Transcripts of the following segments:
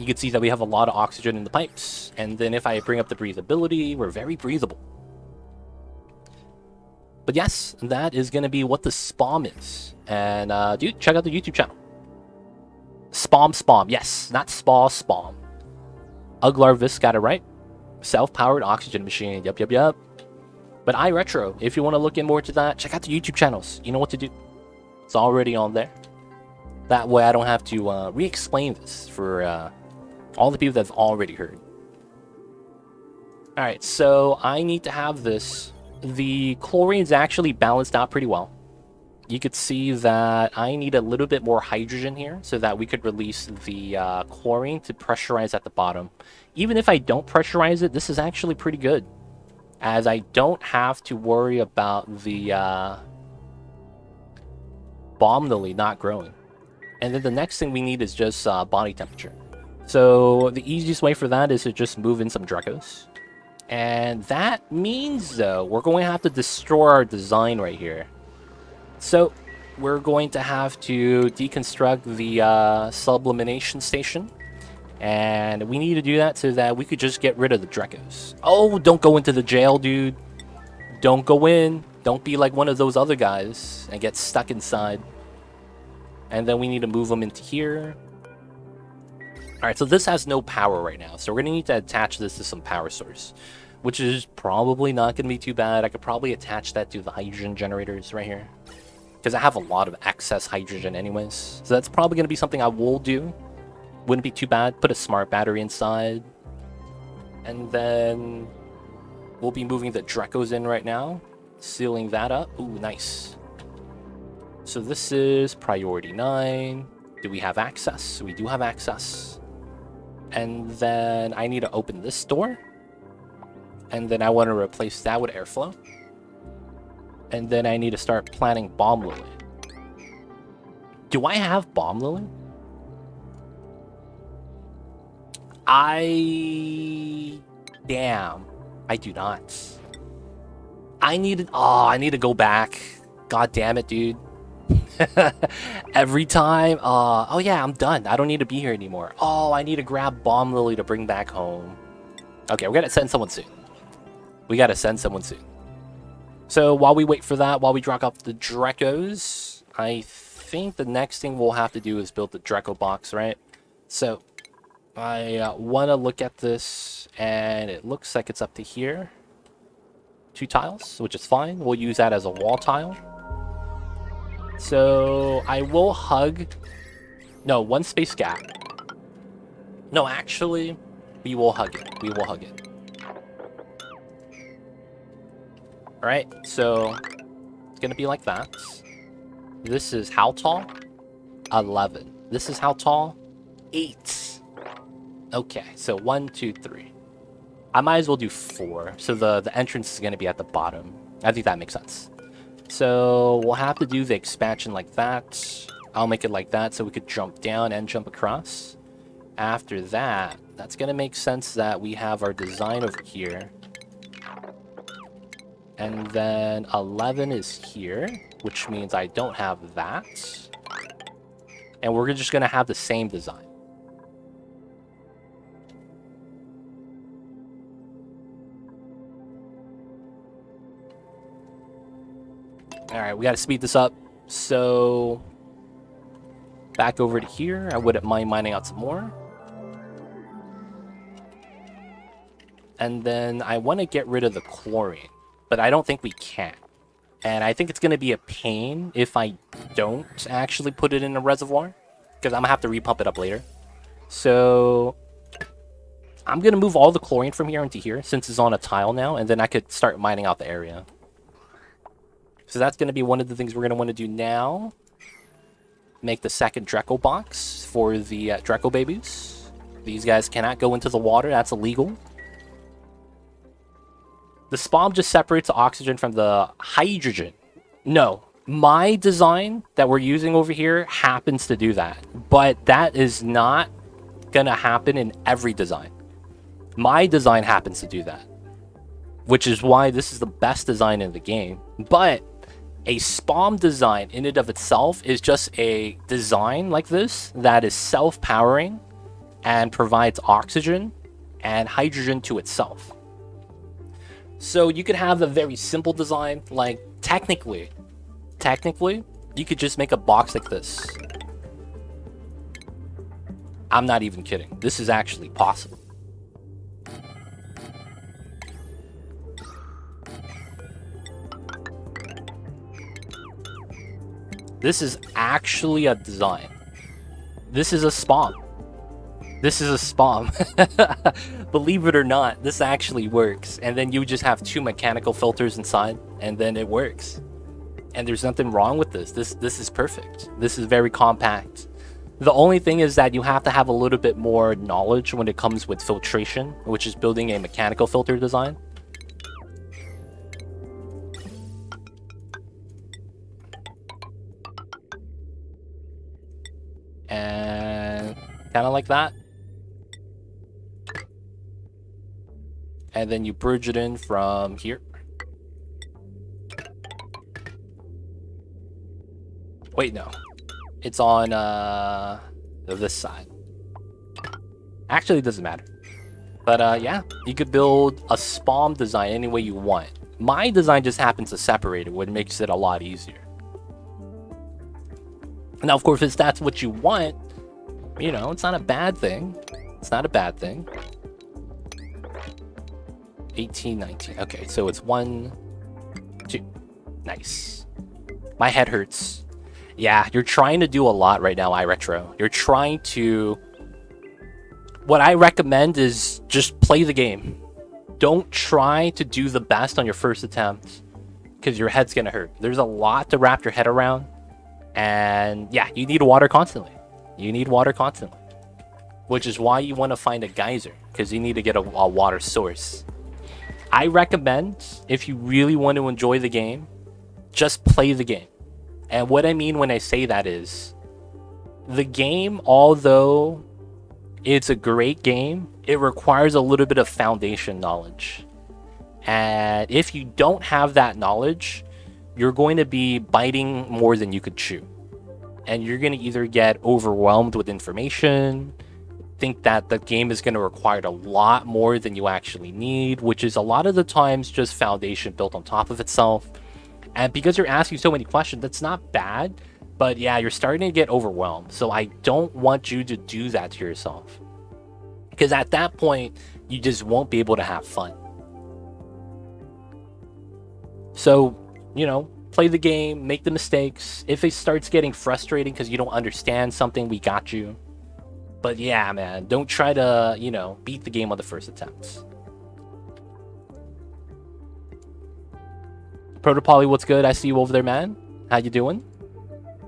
You can see that we have a lot of oxygen in the pipes. And then if I bring up the breathability, we're very breathable. But yes, that is going to be what the SPOM is. And dude, check out the YouTube channel. SPOM. Yes, not SPOM. Uglarvis got it right. Self-powered oxygen machine. Yep. But iRetro, if you want to look in more into that, check out the YouTube channels. You know what to do. It's already on there. That way I don't have to re-explain this for all the people that have already heard. Alright, so I need to have this. The chlorine's actually balanced out pretty well. You could see that I need a little bit more hydrogen here so that we could release the chlorine to pressurize at the bottom. Even if I don't pressurize it, this is actually pretty good, as I don't have to worry about the bomb lily not growing. And then the next thing we need is just body temperature. So the easiest way for that is to just move in some dreckos. And that means, though, we're going to have to destroy our design right here. So we're going to have to deconstruct the sublimination station. And we need to do that so that we could just get rid of the dreckos. Oh, don't go into the jail, dude. Don't go in. Don't be like one of those other guys and get stuck inside. And then we need to move them into here. Alright, so this has no power right now. So we're going to need to attach this to some power source, which is probably not going to be too bad. I could probably attach that to the hydrogen generators right here, because I have a lot of excess hydrogen anyways. So that's probably going to be something I will do. Wouldn't be too bad. Put a smart battery inside. And then we'll be moving the Dreckos in right now. Sealing that up. Ooh, nice. So this is priority 9. Do we have access? We do have access. And then I need to open this door. And then I want to replace that with airflow. And then I need to start planting bomb lily. Do I have bomb lily? Damn. I do not. I need to go back. God damn it, dude. Every time. Oh yeah, I'm done. I don't need to be here anymore. Oh, I need to grab bomb lily to bring back home. Okay, we gotta send someone soon. So while we wait for that, while we drop off the Dreckos, I think the next thing we'll have to do is build the Drecko box, right? So I want to look at this, and it looks like it's up to here. 2 tiles, which is fine. We'll use that as a wall tile. So I will hug... No, 1 space gap. No, actually, we will hug it. Alright, so it's going to be like that. This is how tall? 11. This is how tall? 8. Okay, so 1, 2, 3. I might as well do 4. So the entrance is going to be at the bottom. I think that makes sense. So we'll have to do the expansion like that. I'll make it like that so we could jump down and jump across. After that, that's going to make sense that we have our design over here. And then 11 is here, which means I don't have that. And we're just going to have the same design. Alright, we got to speed this up. So back over to here. I wouldn't mind mining out some more. And then I want to get rid of the chlorine, but I don't think we can. And I think it's going to be a pain if I don't actually put it in a reservoir, because I'm going to have to repump it up later. So I'm going to move all the chlorine from here into here, since it's on a tile now, and then I could start mining out the area. So that's going to be one of the things we're going to want to do now. Make the second Drecko box for the Drecko babies. These guys cannot go into the water. That's illegal. The SPOM just separates the oxygen from the hydrogen. No, my design that we're using over here happens to do that. But that is not going to happen in every design. My design happens to do that, which is why this is the best design in the game. But a SPOM design in and of itself is just a design like this that is self-powering and provides oxygen and hydrogen to itself. So you could have a very simple design, like technically, you could just make a box like this. I'm not even kidding. This is actually possible. This is actually a design. This is a spawn. This is a spawn. Believe it or not, this actually works. And then you just have 2 mechanical filters inside, and then it works. And there's nothing wrong with this. This is perfect. This is very compact. The only thing is that you have to have a little bit more knowledge when it comes with filtration, which is building a mechanical filter design. And kind of like that. And then you bridge it in from here. Wait, no. It's on this side. Actually, it doesn't matter. But yeah, you could build a spawn design any way you want. My design just happens to separate it, which makes it a lot easier. Now, of course, if that's what you want, you know, it's not a bad thing. It's not a bad thing. 18, 19. Okay, so it's 1, 2. Nice. My head hurts. Yeah, you're trying to do a lot right now, iRetro. You're trying to... What I recommend is just play the game. Don't try to do the best on your first attempt, because your head's gonna hurt. There's a lot to wrap your head around. And yeah, you need water constantly. You need water constantly. Which is why you want to find a geyser, because you need to get a water source. I recommend, if you really want to enjoy the game, just play the game. And what I mean when I say that is, the game, although it's a great game, it requires a little bit of foundation knowledge. And if you don't have that knowledge, you're going to be biting more than you could chew. And you're going to either get overwhelmed with information, think that the game is going to require a lot more than you actually need, which is a lot of the times just foundation built on top of itself. And because you're asking so many questions, that's not bad, but yeah, you're starting to get overwhelmed. So I don't want you to do that to yourself, because at that point, you just won't be able to have fun. So, you know, play the game, make the mistakes. If it starts getting frustrating because you don't understand something, we got you. But yeah, man, don't try to, you know, beat the game on the first attempts. Protopoly, what's good? I see you over there, man. How you doing?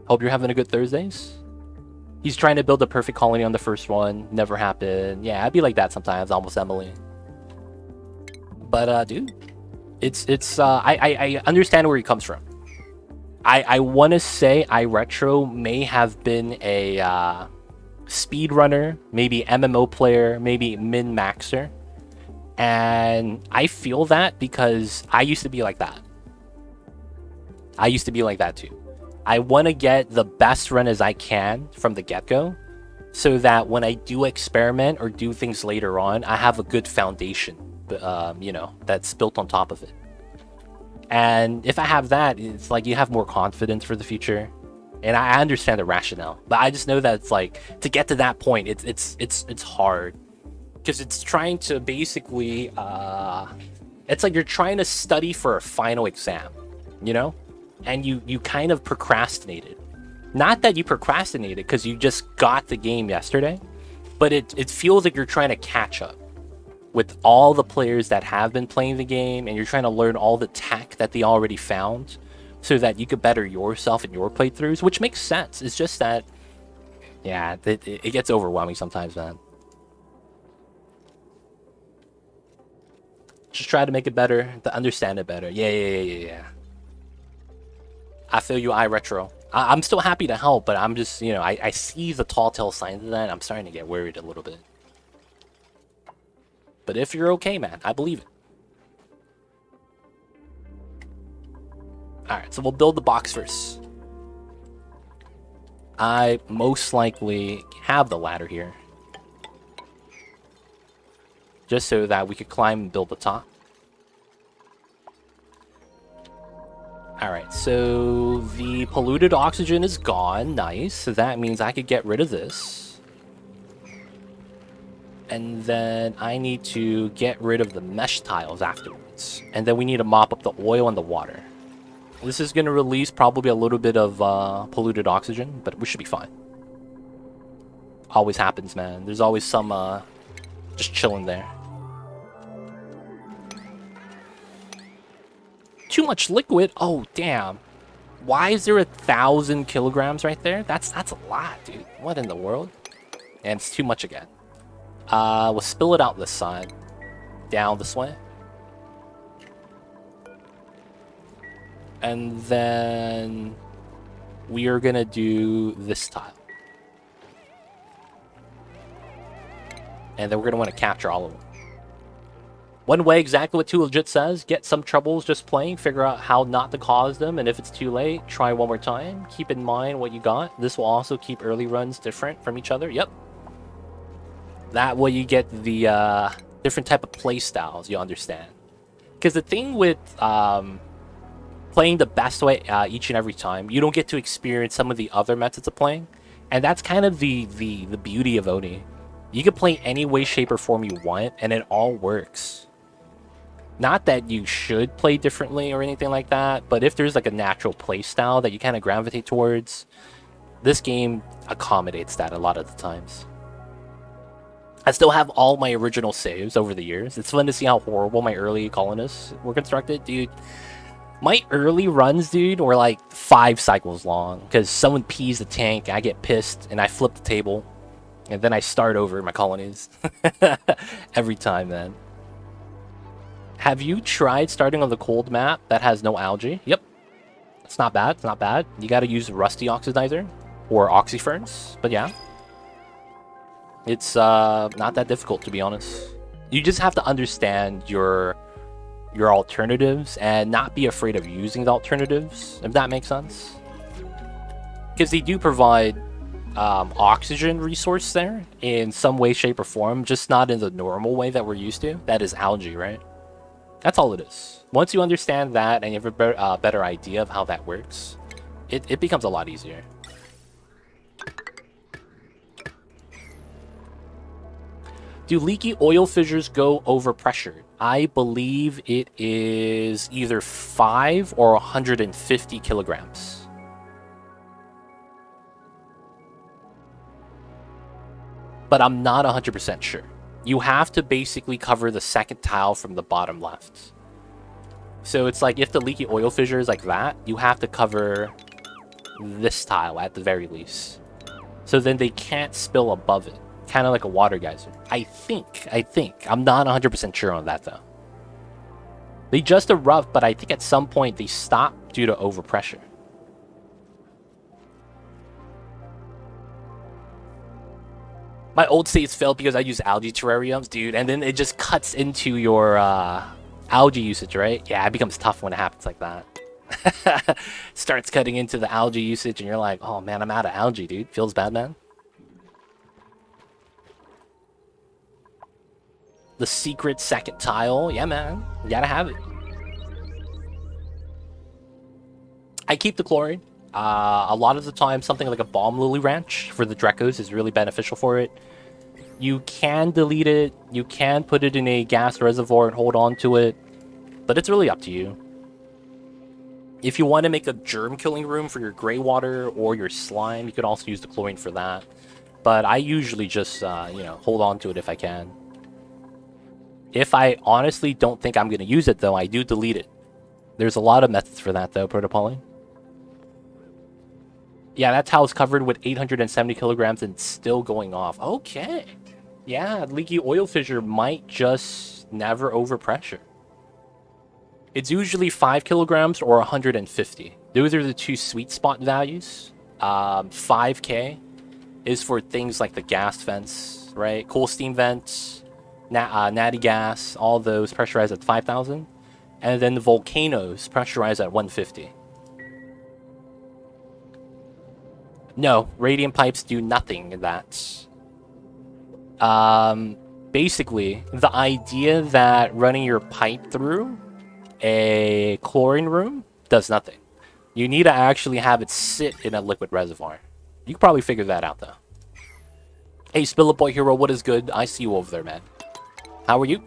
Hope you're having a good Thursdays. He's trying to build a perfect colony on the first one. Never happened. Yeah, I'd be like that sometimes, almost Emily. But dude, I understand where he comes from. I want to say iRetro may have been a speedrunner, maybe MMO player, maybe min-maxer. And I feel that because I used to be like that. I used to be like that too. I want to get the best run as I can from the get-go, so that when I do experiment or do things later on, I have a good foundation, you know, that's built on top of it. And if I have that, it's like you have more confidence for the future. And I understand the rationale, but I just know that it's like, to get to that point, it's hard, because it's trying to basically it's like you're trying to study for a final exam, you know, and you kind of procrastinated. Not that you procrastinated because you just got the game yesterday, but it feels like you're trying to catch up with all the players that have been playing the game, and you're trying to learn all the tech that they already found, so that you could better yourself in your playthroughs, which makes sense. It's just that, yeah, it gets overwhelming sometimes, man. Just try to make it better, to understand it better. Yeah. I feel you, iRetro. I'm still happy to help, but I'm just, you know, I see the tall tale signs of that, and I'm starting to get worried a little bit. But if you're okay, man, I believe it. Alright, so we'll build the box first. I most likely have the ladder here. just so that we could climb and build the top. Alright, so the polluted oxygen is gone. Nice. So that means I could get rid of this. And then I need to get rid of the mesh tiles afterwards. And then we need to mop up the oil and the water. This is going to release probably a little bit of polluted oxygen, but we should be fine. Always happens, man. There's always some just chilling there. Too much liquid? Oh, damn. Why is there 1,000 kilograms right there? That's a lot, dude. What in the world? And it's too much again. We'll spill it out this side. Down this way. And then we are gonna do this tile. And then we're gonna want to capture all of them. One way, exactly what Too Legit says, get some troubles just playing, figure out how not to cause them, and if it's too late, try one more time. Keep in mind what you got. This will also keep early runs different from each other. Yep. That way you get the different type of play styles, you understand. Because the thing with playing the best way each and every time, you don't get to experience some of the other methods of playing. And that's kind of the beauty of VOD. You can play any way, shape, or form you want, and it all works. Not that you should play differently or anything like that, but if there's like a natural play style that you kind of gravitate towards, this game accommodates that a lot of the times. I still have all my original saves over the years. It's fun to see how horrible my early colonists were constructed, dude. My early runs, dude, were like 5 cycles long because someone pees the tank, I get pissed, and I flip the table, and then I start over my colonies. Every time, man. Have you tried starting on the cold map that has no algae? Yep. It's not bad. It's not bad. You got to use Rusty Oxidizer or Oxyferns, but yeah. It's not that difficult, to be honest. You just have to understand your alternatives and not be afraid of using the alternatives, if that makes sense. Because they do provide oxygen resource there in some way, shape, or form, just not in the normal way that we're used to. That is algae, right? That's all it is. Once you understand that and you have a better idea of how that works, it becomes a lot easier. Do leaky oil fissures go over pressured? I believe it is either 5 or 150 kilograms. But I'm not 100% sure. You have to basically cover the second tile from the bottom left. So it's like if the leaky oil fissure is like that, you have to cover this tile at the very least. So then they can't spill above it. Kind of like a water geyser. I think. I'm not 100% sure on that though. They just erupt, but I think at some point they stop due to overpressure. My old states failed because I use algae terrariums, dude, and then it just cuts into your algae usage, right? Yeah, it becomes tough when it happens like that. Starts cutting into the algae usage, and you're like, oh man, I'm out of algae, dude. Feels bad, man. The secret second tile. Yeah, man. You gotta have it. I keep the chlorine. A lot of the time, something like a bomb lily ranch for the dreckos is really beneficial for it. You can delete it. You can put it in a gas reservoir and hold on to it. But it's really up to you. If you want to make a germ killing room for your gray water or your slime, you could also use the chlorine for that. But I usually just, hold on to it if I can. If I honestly don't think I'm going to use it, though, I do delete it. There's a lot of methods for that, though, Protopoly. Yeah, that tile's covered with 870 kilograms and still going off. Okay. Yeah, leaky oil fissure might just never overpressure. It's usually 5 kilograms or 150. Those are the two sweet spot values. 5K is for things like the gas vents, right? Coal steam vents, natty gas, all those pressurized at 5,000. And then the volcanoes pressurized at 150. No, radiant pipes do nothing in that. Basically, the idea that running your pipe through a chlorine room does nothing. You need to actually have it sit in a liquid reservoir. You can probably figure that out, though. Hey, Spilla Boy Hero, what is good? I see you over there, man. How are you?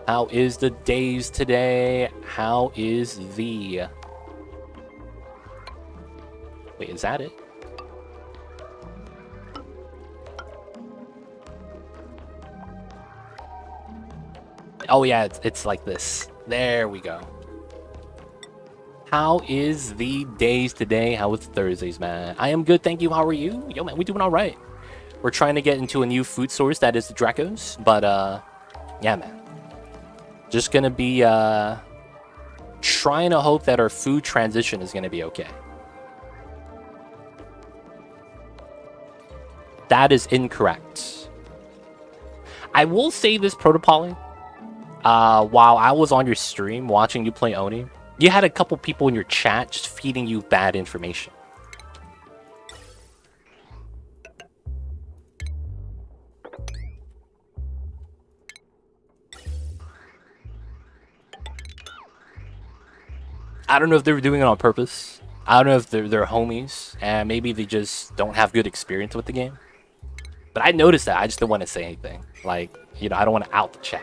How is the days today? How is the... Wait, is that it? Oh, yeah, it's like this. There we go. How is the days today? How is Thursdays, man? I am good, thank you. How are you? Yo, man, we doing all right. We're trying to get into a new food source that is the Dreckos, but yeah, man. Just gonna be trying to hope that our food transition is gonna be okay. That is incorrect. I will say this, Protopoly. While I was on your stream watching you play Oni, you had a couple people in your chat just feeding you bad information. I don't know if they were doing it on purpose. I don't know if they're homies, and maybe they just don't have good experience with the game. But I noticed that. I just don't want to say anything. Like, you know, I don't want to out the chat.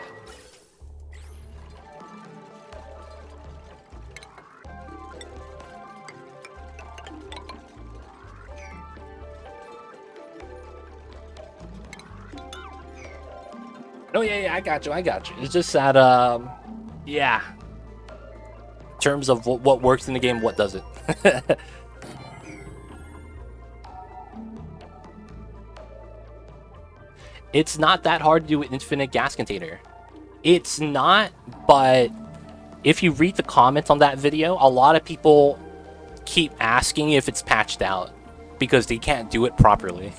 Oh, yeah, I got you. It's just that, yeah. In terms of what works in the game, what doesn't. It's not that hard to do an infinite gas container. It's not, but if you read the comments on that video, a lot of people keep asking if it's patched out because they can't do it properly.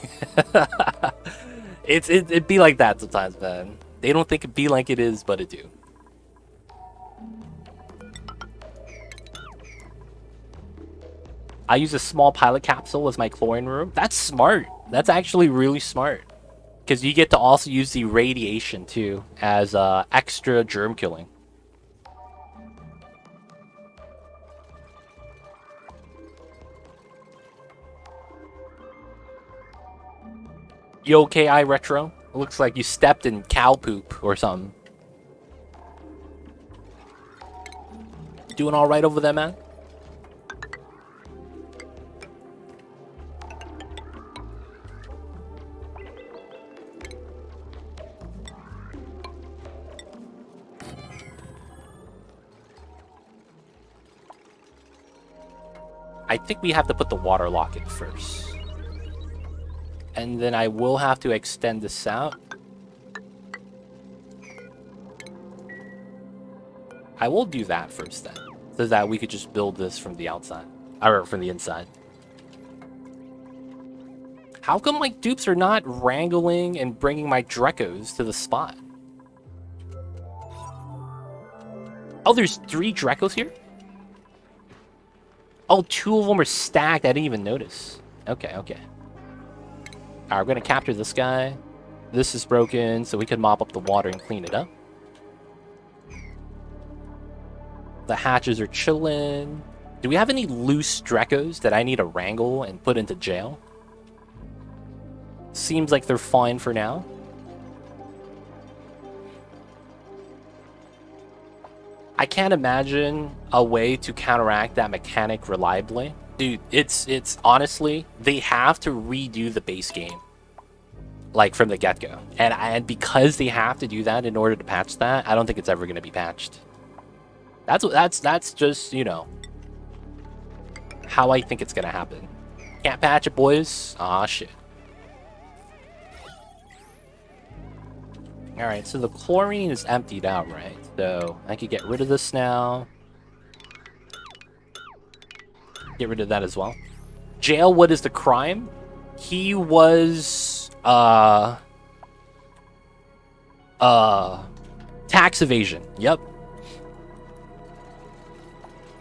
It'd be like that sometimes, man. They don't think it'd be like it is, but it do. I use a small pilot capsule as my chlorine room. That's smart. That's actually really smart. Because you get to also use the radiation, too, as extra germ killing. You okay, iRetro? It looks like you stepped in cow poop or something. Doing all right over there, man? I think we have to put the water lock in first. And then I will have to extend this out. I will do that first then, so that we could just build this from the outside, or from the inside. How come my dupes are not wrangling and bringing my dreckos to the spot? Oh, there's 3 dreckos here? Oh, 2 of them are stacked. I didn't even notice. Okay. Alright, we're gonna capture this guy. This is broken, so we can mop up the water and clean it up. The hatches are chilling. Do we have any loose dreckos that I need to wrangle and put into jail? Seems like they're fine for now. I can't imagine a way to counteract that mechanic reliably. Dude, it's honestly, they have to redo the base game. Like, from the get-go. And because they have to do that in order to patch that, I don't think it's ever going to be patched. That's just, you know, how I think it's going to happen. Can't patch it, boys? Aw, shit. Alright, so the chlorine is emptied out, right? So I could get rid of this now. Get rid of that as well. Jail, what is the crime? He was tax evasion. Yep.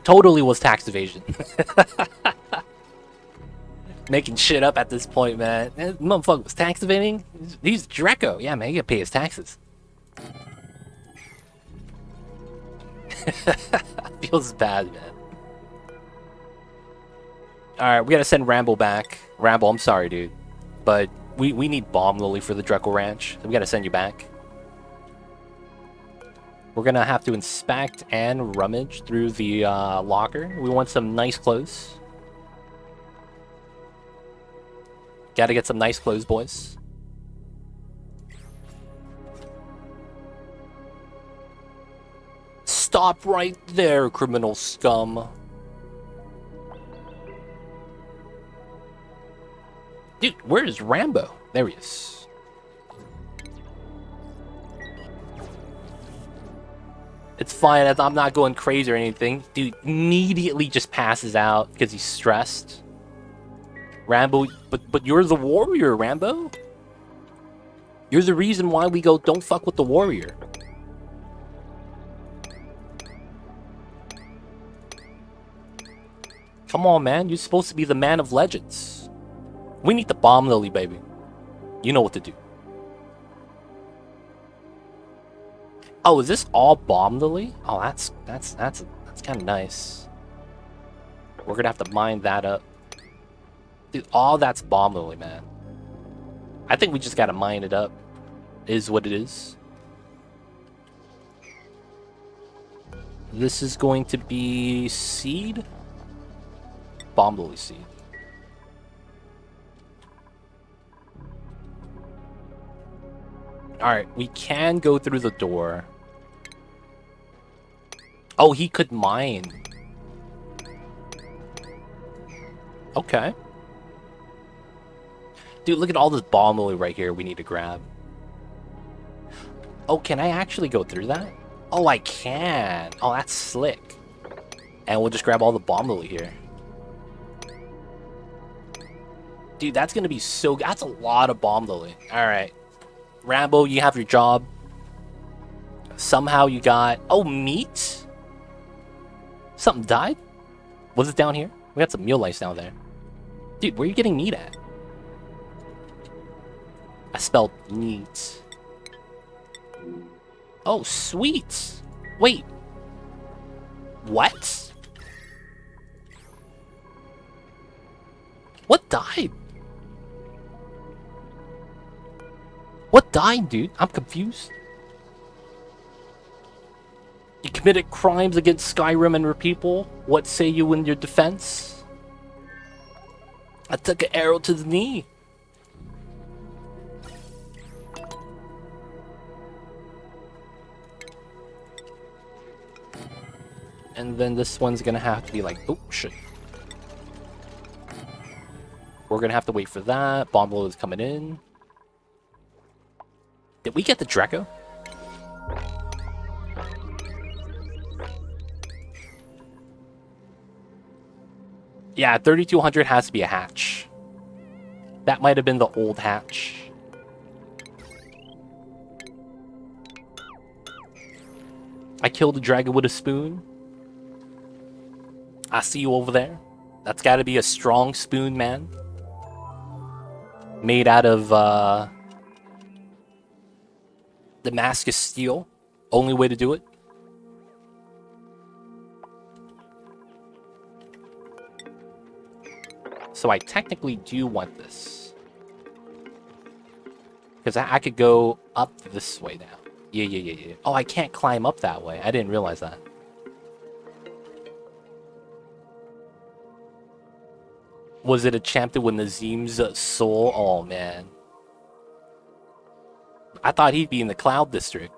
Totally was tax evasion. Making shit up at this point, man. That motherfucker was tax evading. He's drecko. Yeah, man, he gotta pay his taxes. Feels bad, man. Alright, we gotta send Rambo back. Rambo, I'm sorry, dude. But we need Bomb Lily for the Drecko Ranch. So we gotta send you back. We're gonna have to inspect and rummage through the locker. We want some nice clothes. Gotta get some nice clothes, boys. Stop right there, criminal scum. Dude, where is Rambo? There he is. It's fine, I'm not going crazy or anything. Dude immediately just passes out because he's stressed. Rambo, but you're the warrior, Rambo. You're the reason why we go, don't fuck with the warrior. Come on, man. You're supposed to be the man of legends. We need the Bomb Lily, baby. You know what to do. Oh, is this all Bomb Lily? Oh, that's kind of nice. We're gonna have to mine that up. Dude, all that's Bomb Lily, man. I think we just gotta mine it up. Is what it is. This is going to be seed. Bomb Lily seed. Alright, we can go through the door. Oh, he could mine. Okay. Dude, look at all this Bomb Lily right here we need to grab. Oh, can I actually go through that? Oh, I can. Oh, that's slick. And we'll just grab all the Bomb Lily here. Dude, that's gonna be so good. That's a lot of Bomb Lily. Alright. Rambo, you have your job. Somehow you got... Oh, meat? Something died? Was it down here? We got some mule lice down there. Dude, where are you getting meat at? I spelled meat. Oh, sweet. Wait. What? What died? What died, dude? I'm confused. You committed crimes against Skyrim and her people. What say you in your defense? I took an arrow to the knee. And then this one's gonna have to be like, oh shit. We're gonna have to wait for that. Bomb Lily is coming in. Did we get the drecko? Yeah, 3200 has to be a hatch. That might have been the old hatch. I killed a dragon with a spoon. I see you over there. That's got to be a strong spoon, man. Made out of Damascus steel. Only way to do it. So I technically do want this. Because I could go up this way now. Yeah. Oh, I can't climb up that way. I didn't realize that. Was it enchanted with Nazim's soul? Oh, man. I thought he'd be in the Cloud District.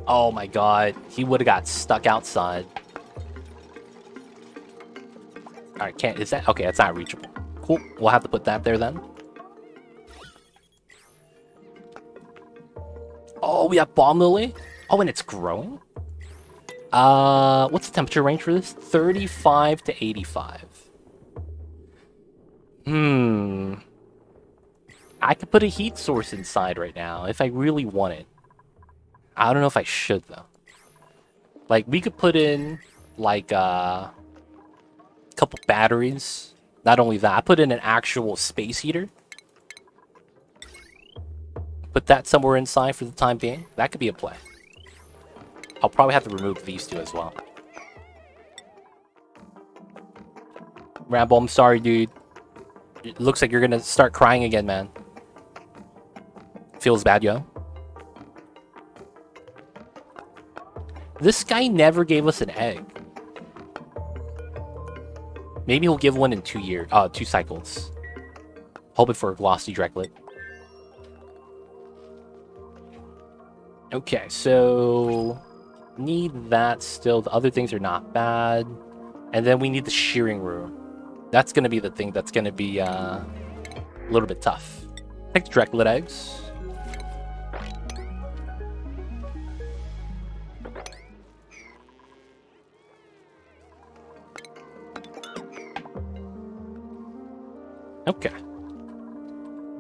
Oh my god, he would have got stuck outside. Alright, can't, is that, okay, that's not reachable. Cool, we'll have to put that there then. Oh, we have Bomb Lily? Oh, and it's growing? What's the temperature range for this? 35 to 85. I could put a heat source inside right now if I really wanted. I don't know if I should though. Like we could put in like a couple batteries. Not only that, I put in an actual space heater. Put that somewhere inside for the time being. That could be a play. I'll probably have to remove these two as well. Rambo, I'm sorry, dude. It looks like you're gonna start crying again, man. Feels bad, yo. This guy never gave us an egg. Maybe he'll give one in 2 years, 2 cycles. Hoping for a glossy Drecklet. Okay, so need that still. The other things are not bad. And then we need the shearing room. That's going to be the thing that's going to be a little bit tough. Take the Drecklet eggs. Okay.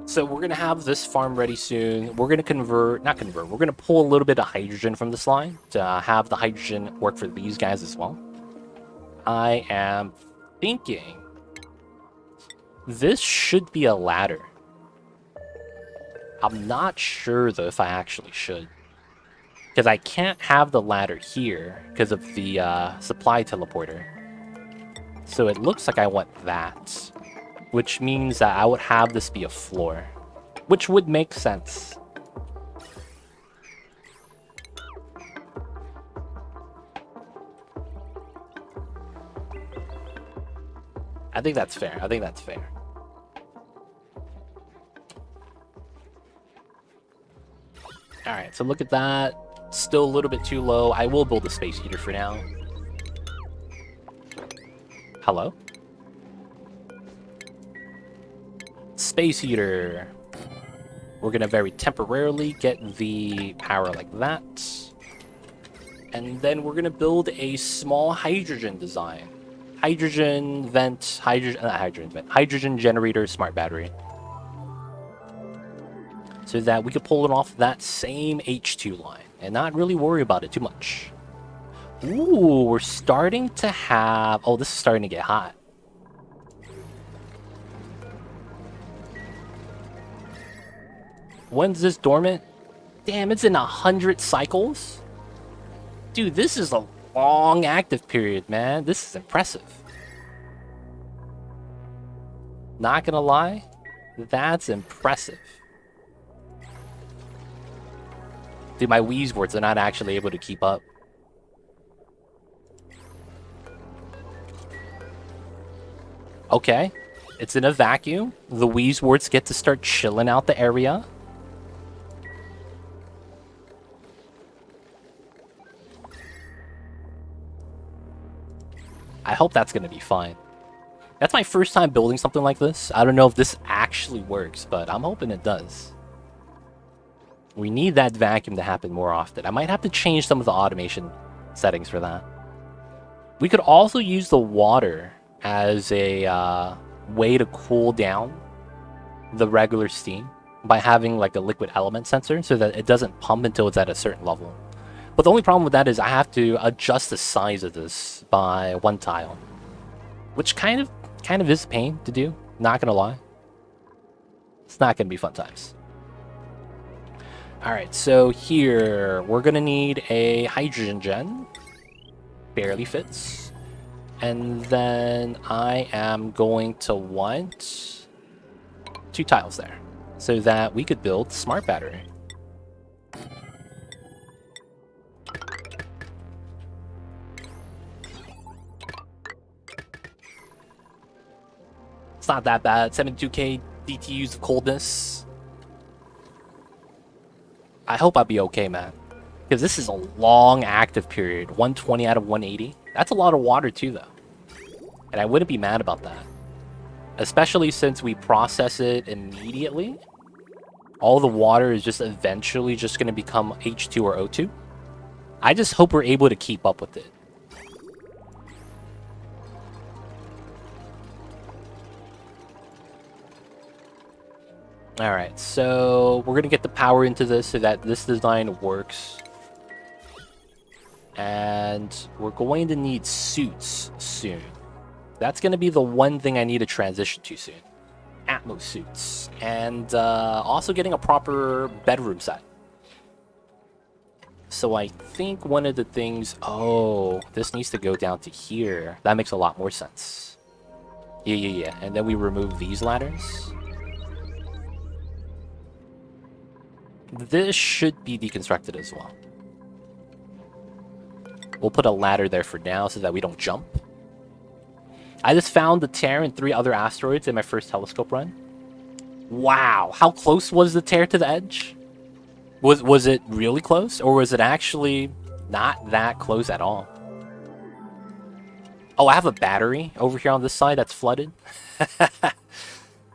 So we're going to have this farm ready soon. We're going to we're going to pull a little bit of hydrogen from this line to have the hydrogen work for these guys as well. I am thinking this should be a ladder. I'm not sure though if I actually should. Because I can't have the ladder here because of the supply teleporter. So it looks like I want that. Which means that I would have this be a floor. Which would make sense. I think that's fair. I think that's fair. Alright, so look at that. Still a little bit too low. I will build a space heater for now. Hello? Space heater. We're gonna very temporarily get the power like that. And then we're gonna build a small hydrogen design. Hydrogen vent, hydrogen generator, smart battery. So that we could pull it off that same H2 line and not really worry about it too much. Ooh, we're starting to have... Oh, this is starting to get hot. When's this dormant? Damn, it's in 100 cycles? Dude, this is a long active period, man. This is impressive. Not gonna lie, that's impressive. Dude, my Weezwords are not actually able to keep up. Okay, it's in a vacuum. The Weezwords get to start chilling out the area. I hope that's going to be fine. That's my first time building something like this. I don't know if this actually works, but I'm hoping it does. We need that vacuum to happen more often. I might have to change some of the automation settings for that. We could also use the water as a way to cool down the regular steam by having like a liquid element sensor so that it doesn't pump until it's at a certain level. But the only problem with that is I have to adjust the size of this by 1 tile, which kind of is a pain to do, not gonna lie. It's not gonna be fun times. Alright, so here we're gonna need a hydrogen gen. Barely fits. And then I am going to want 2 tiles there so that we could build smart battery. It's not that bad. 72k DTUs of coldness. I hope I'll be okay, man. Because this is a long active period. 120 out of 180. That's a lot of water too, though. And I wouldn't be mad about that. Especially since we process it immediately. All the water is just eventually just going to become H2 or O2. I just hope we're able to keep up with it. Alright, so we're gonna get the power into this so that this design works. And we're going to need suits soon. That's gonna be the one thing I need to transition to soon. Atmos suits. And also getting a proper bedroom set. So I think one of the things... Oh, this needs to go down to here. That makes a lot more sense. Yeah. And then we remove these ladders. This should be deconstructed as well. We'll put a ladder there for now so that we don't jump. I just found the tear and 3 other asteroids in my first telescope run. Wow, how close was the tear to the edge? Was it really close, or was it actually not that close at all? Oh, I have a battery over here on this side that's flooded.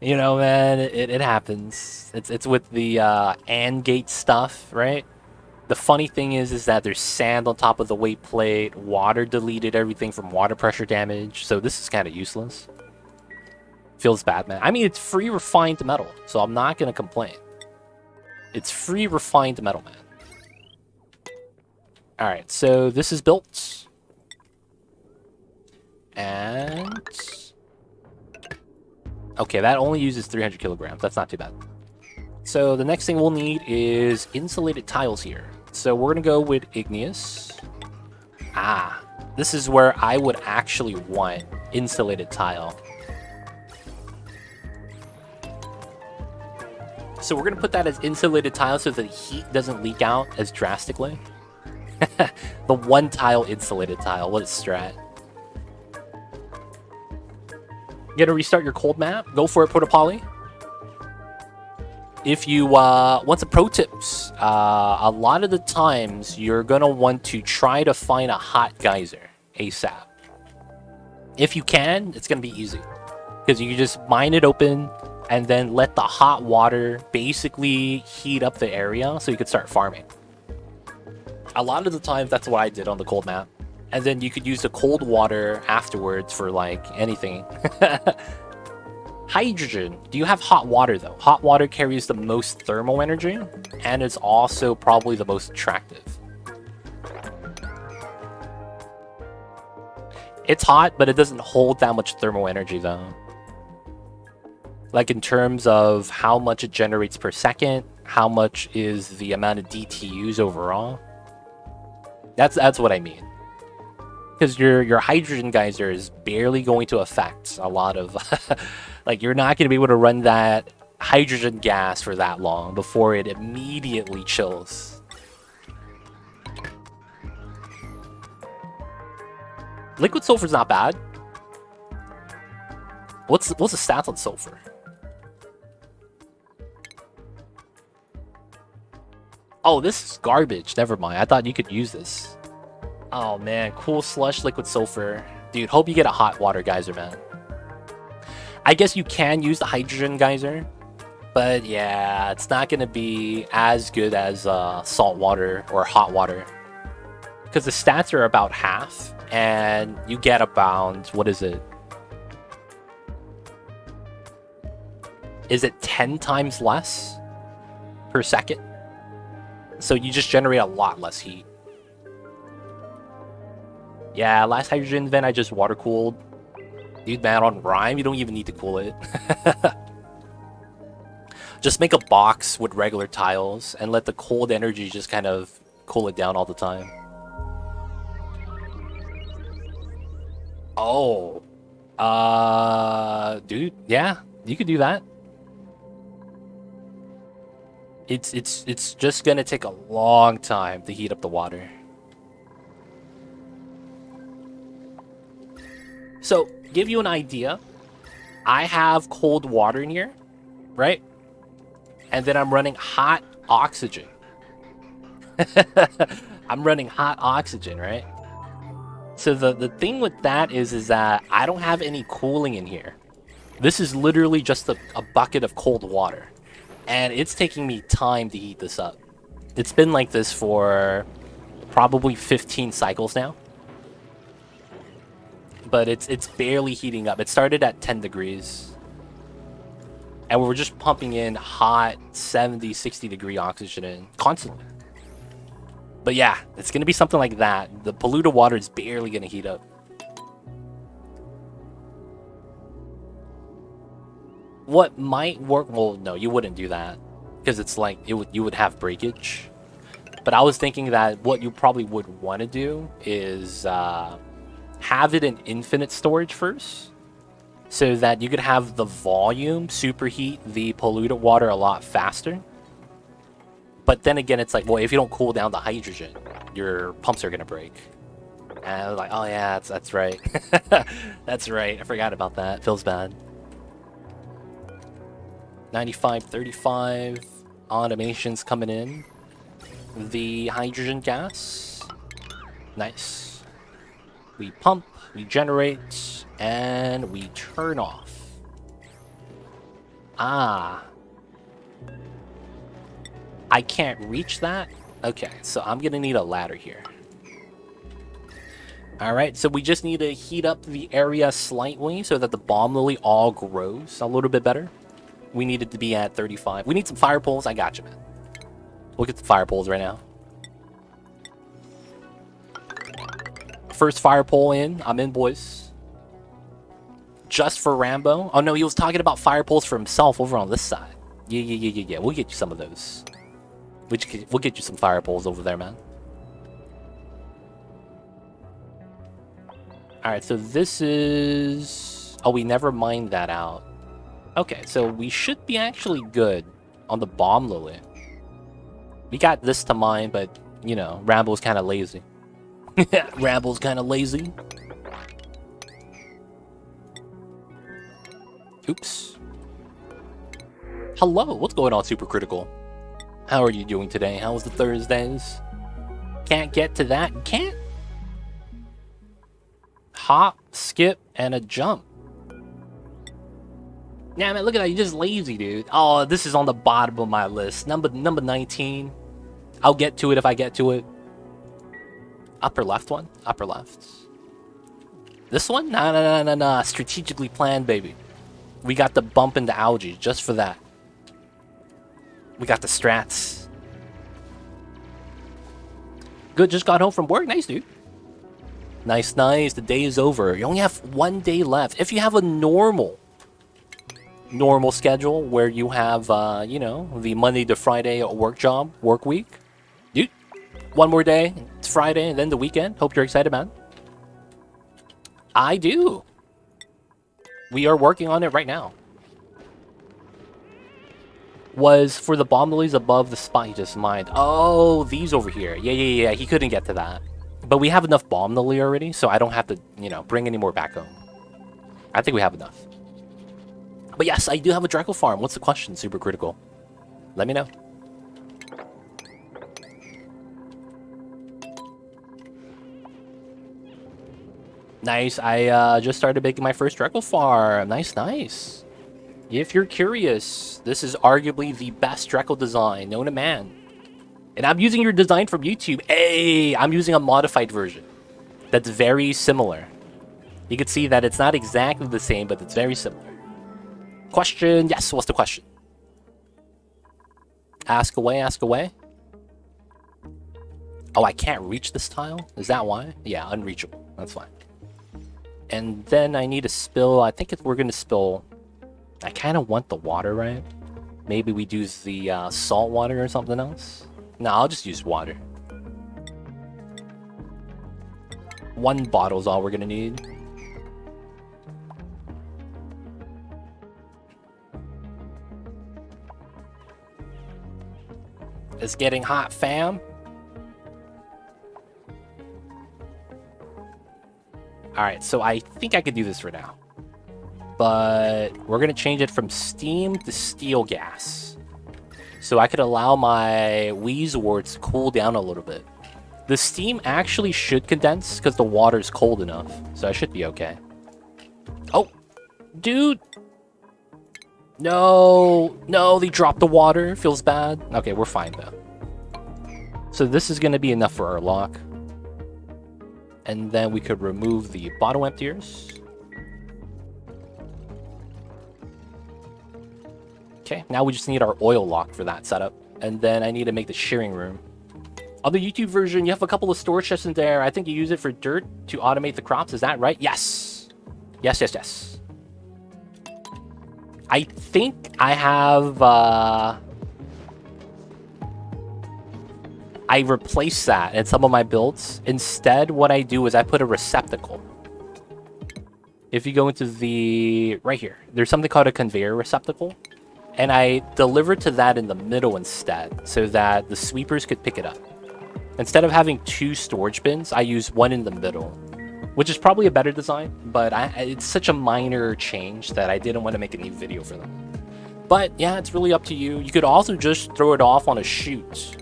You know, man, it happens. It's with the AND gate stuff, right? The funny thing is that there's sand on top of the weight plate. Water deleted everything from water pressure damage, so this is kind of useless. Feels bad, man. I mean, it's free refined metal, so I'm not gonna complain. It's free refined metal, man. Alright, so this is built. And... okay, that only uses 300 kilograms. That's not too bad. So the next thing we'll need is insulated tiles here. So we're gonna go with igneous. Ah, this is where I would actually want insulated tile. So we're gonna put that as insulated tile so that the heat doesn't leak out as drastically. The one tile insulated tile, what a strat. You gonna restart your cold map? Go for it, Protopoly. If you want some pro tips, a lot of the times you're gonna want to try to find a hot geyser ASAP. If you can, it's gonna be easy because you can just mine it open and then let the hot water basically heat up the area so you could start farming. A lot of the times that's what I did on the cold map. And then you could use the cold water afterwards for like anything. Hydrogen. Do you have hot water though? Hot water carries the most thermal energy and it's also probably the most attractive. It's hot, but it doesn't hold that much thermal energy though. Like in terms of how much it generates per second, how much is the amount of DTUs overall. That's what I mean. Because your hydrogen geyser is barely going to affect a lot of... like, you're not going to be able to run that hydrogen gas for that long before it immediately chills. Liquid sulfur's not bad. What's the stats on sulfur? Oh, this is garbage. Never mind. I thought you could use this. Oh, man. Cool slush liquid sulfur. Dude, hope you get a hot water geyser, man. I guess you can use the hydrogen geyser. But, yeah, it's not going to be as good as salt water or hot water. Because the stats are about half. And you get about... what is it? Is it 10 times less per second? So you just generate a lot less heat. Yeah, last hydrogen event I just water cooled. Dude, man, on Rime, you don't even need to cool it. Just make a box with regular tiles and let the cold energy just kind of cool it down all the time. Oh. Dude, yeah, you could do that. It's just gonna take a long time to heat up the water. So, give you an idea, I have cold water in here, right? And then I'm running hot oxygen. I'm running hot oxygen, right? So the thing with that is that I don't have any cooling in here. This is literally just a bucket of cold water. And it's taking me time to heat this up. It's been like this for probably 15 cycles now. But it's barely heating up. It started at 10 degrees. And we're just pumping in hot 70, 60 degree oxygen in constantly. But yeah, it's going to be something like that. The polluted water is barely going to heat up. What might work? Well, no, you wouldn't do that. Because it's like, you would have breakage. But I was thinking that what you probably would want to do is have it in infinite storage first. So that you could have the volume superheat the polluted water a lot faster. But then again, it's like, well, if you don't cool down the hydrogen, your pumps are going to break. And I was like, oh yeah, that's right. That's right. I forgot about that. Feels bad. 95-35. Automation's coming in. The hydrogen gas. Nice. We pump, we generate, and we turn off. Ah. I can't reach that? Okay, so I'm gonna need a ladder here. Alright, so we just need to heat up the area slightly so that the bomb lily all grows a little bit better. We need it to be at 35. We need some fire poles. I got you, man. We'll get the fire poles right now. First fire pole in. I'm in, boys. Just for Rambo. Oh, no, he was talking about fire poles for himself over on this side. Yeah. We'll get you some of those. We'll get you some fire poles over there, man. Alright, so this is... Oh, we never mined that out. Okay, so we should be actually good on the bomb lily. We got this to mine, but, you know, Rambo's kind of lazy. Rambo's kind of lazy. Oops. Hello, what's going on, Super Critical? How are you doing today? How was the Thursdays? Can't get to that. Can't? Hop, skip, and a jump. Nah, man, look at that. You're just lazy, dude. Oh, this is on the bottom of my list. Number 19. I'll get to it if I get to it. Upper left one? Upper left. This one? Nah. Strategically planned, baby. We got the bump into algae just for that. We got the strats. Good, just got home from work. Nice, dude. Nice. The day is over. You only have 1 day left. If you have a normal schedule where you have, you know, the Monday to Friday work week. Dude, 1 more day. It's Friday and then the weekend. Hope you're excited, man. I do. We are working on it right now. Was for the bomb lilies above the spot he just mined. Oh, these over here. Yeah. He couldn't get to that. But we have enough bomb lily already, so I don't have to, you know, bring any more back home. I think we have enough. But yes, I do have a drecko farm. What's the question, Super Critical? Let me know. Nice. I just started making my first drecko farm. Nice. If you're curious, this is arguably the best drecko design known to man. And I'm using your design from YouTube. Hey, I'm using a modified version that's very similar. You can see that it's not exactly the same, but it's very similar. Question? Yes, what's the question? Ask away. Oh, I can't reach this tile? Is that why? Yeah, unreachable. That's fine. And then I need to spill. I think we're going to spill... I kind of want the water, right? Maybe we do the salt water or something else? No, I'll just use water. 1 bottle is all we're going to need. It's getting hot, fam. Alright, so I think I could do this for now. But we're going to change it from steam to steel gas. So I could allow my Wheezeworts to cool down a little bit. The steam actually should condense because the water is cold enough. So I should be okay. Oh, dude. No, they dropped the water. Feels bad. Okay, we're fine though. So this is going to be enough for our lock. And then we could remove the bottle emptiers. Okay, now we just need our oil lock for that setup. And then I need to make the shearing room. On the YouTube version, you have a couple of storage chests in there. I think you use it for dirt to automate the crops. Is that right? Yes. Yes, yes, yes. I think I have... I replaced that in some of my builds. Instead, what I do is I put a receptacle. If you go into the... right here, there's something called a conveyor receptacle. And I deliver to that in the middle instead, so that the sweepers could pick it up. Instead of having 2 storage bins, I use one in the middle, which is probably a better design, but it's such a minor change that I didn't want to make a new video for them. But yeah, it's really up to you. You could also just throw it off on a chute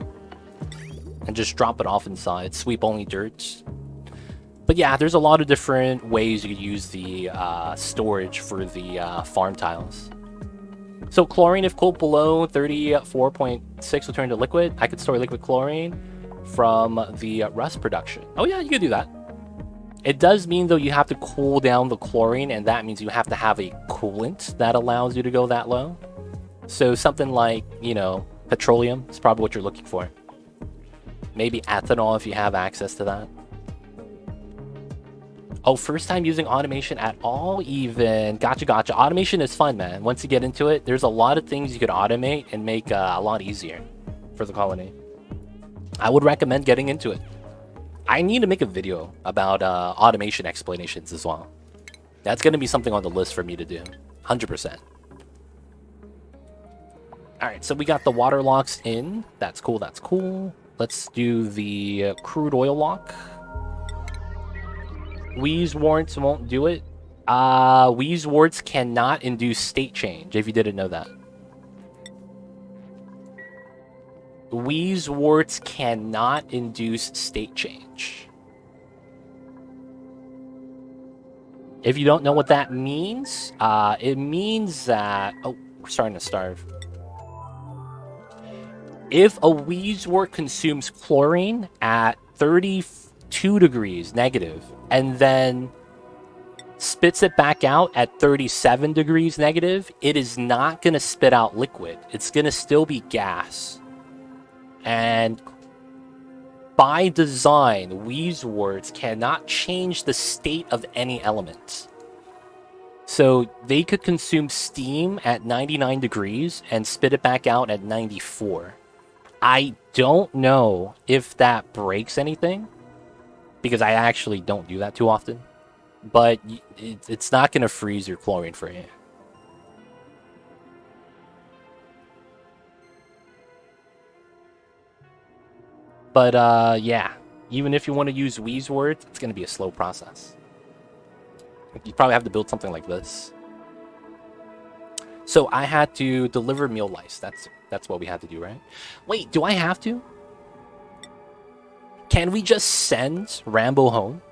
and just drop it off inside, sweep only dirt. But yeah, there's a lot of different ways you could use the storage for the farm tiles. So chlorine, if cooled below 34.6 will turn to liquid. I could store liquid chlorine from the rust production. Oh yeah, you could do that. It does mean though you have to cool down the chlorine, and that means you have to have a coolant that allows you to go that low. So something like, you know, petroleum is probably what you're looking for. Maybe ethanol if you have access to that. Oh, first time using automation at all even. Gotcha, gotcha. Automation is fun, man. Once you get into it, there's a lot of things you could automate and make a lot easier for the colony. I would recommend getting into it. I need to make a video about automation explanations as well. That's going to be something on the list for me to do. 100%. Alright, so we got the water locks in. That's cool, that's cool. Let's do the crude oil lock. Wheeze warrants won't do it. Wheeze warrants cannot induce state change, if you didn't know that. Wheeze warts cannot induce state change. If you don't know what that means, it means that... oh, we're starting to starve. If a wheezewort consumes chlorine at 32 degrees negative and then spits it back out at 37 degrees negative, it is not going to spit out liquid. It's going to still be gas. And by design, wheezeworts cannot change the state of any element. So they could consume steam at 99 degrees and spit it back out at 94. I don't know if that breaks anything, because I actually don't do that too often. But it's not going to freeze your chlorine for you. But yeah, even if you want to use wheezeworts, it's going to be a slow process. You probably have to build something like this. So I had to deliver meal lice. That's what we had to do, right? Wait, do I have to? Can we just send Rambo home?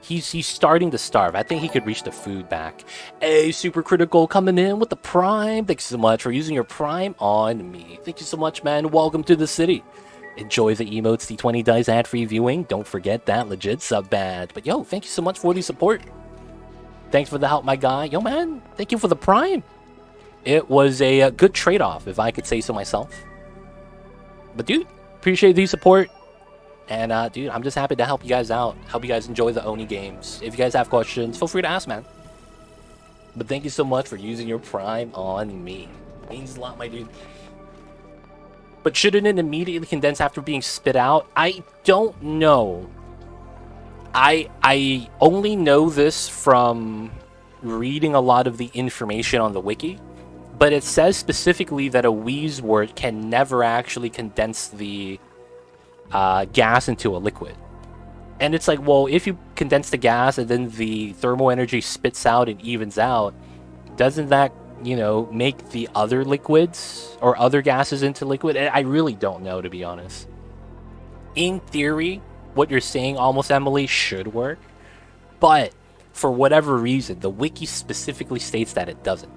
He's starting to starve. I think he could reach the food back. Hey, Super Critical coming in with the Prime. Thanks so much for using your Prime on me. Thank you so much, man. Welcome to the city. Enjoy the emotes D20 Dice ad-free viewing. Don't forget that legit sub badge. But yo, thank you so much for the support. Thanks for the help, my guy. Yo, man, thank you for the Prime. It was a good trade-off, if I could say so myself. But dude, appreciate the support. And dude, I'm just happy to help you guys out. Help you guys enjoy the Oni games. If you guys have questions, feel free to ask, man. But thank you so much for using your Prime on me. It means a lot, my dude. But shouldn't it immediately condense after being spit out? I don't know. I only know this from reading a lot of the information on the wiki. But it says specifically that a wheezewort can never actually condense the gas into a liquid. And it's like, well, if you condense the gas and then the thermal energy spits out and evens out, doesn't that, you know, make the other liquids or other gases into liquid? I really don't know, to be honest. In theory, what you're saying, Almost Emily, should work. But for whatever reason, the wiki specifically states that it doesn't.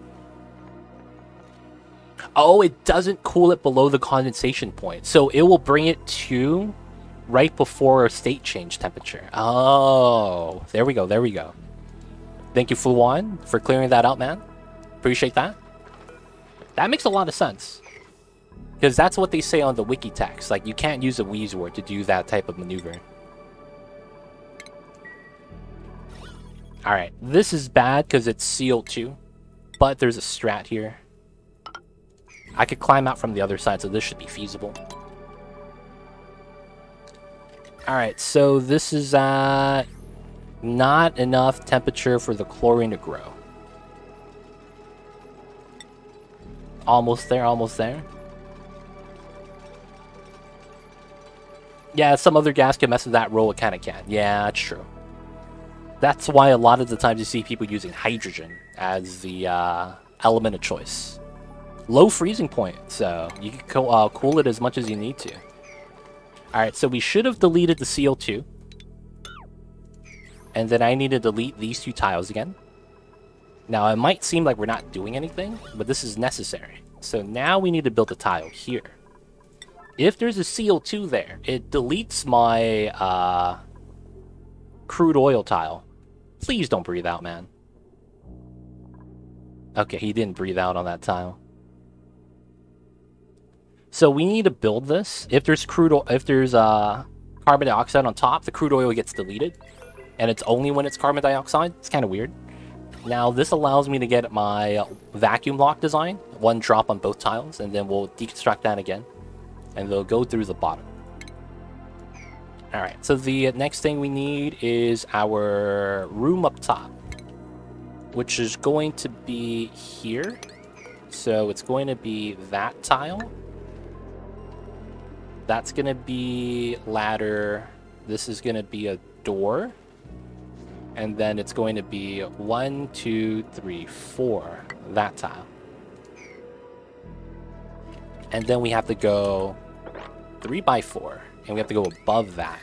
Oh, it doesn't cool it below the condensation point. So it will bring it to right before a state change temperature. Oh, there we go, there we go. Thank you, Fuwan, for clearing that out, man. Appreciate that. That makes a lot of sense. Because that's what they say on the wiki text. Like, you can't use a Weezor to do that type of maneuver. Alright, this is bad because it's sealed too. But there's a strat here. I could climb out from the other side, so this should be feasible. Alright, so this is not enough temperature for the chlorine to grow. Almost there, almost there. Yeah, some other gas can mess with that roll, it kind of can. Yeah, that's true. That's why a lot of the times you see people using hydrogen as the element of choice. Low freezing point, so you can cool it as much as you need to. Alright, so we should have deleted the CO2. And then I need to delete these 2 tiles again. Now, it might seem like we're not doing anything, but this is necessary. So now we need to build a tile here. If there's a CO2 there, it deletes my crude oil tile. Please don't breathe out, man. Okay, he didn't breathe out on that tile. So we need to build this. If there's carbon dioxide on top, the crude oil gets deleted. And it's only when it's carbon dioxide. It's kind of weird. Now, this allows me to get my vacuum lock design. 1 drop on both tiles, and then we'll deconstruct that again. And they'll go through the bottom. Alright, so the next thing we need is our room up top. Which is going to be here. So it's going to be that tile. That's going to be ladder. This is going to be a door. And then it's going to be 1, 2, 3, 4. That tile. And then we have to go 3 by 4. And we have to go above that.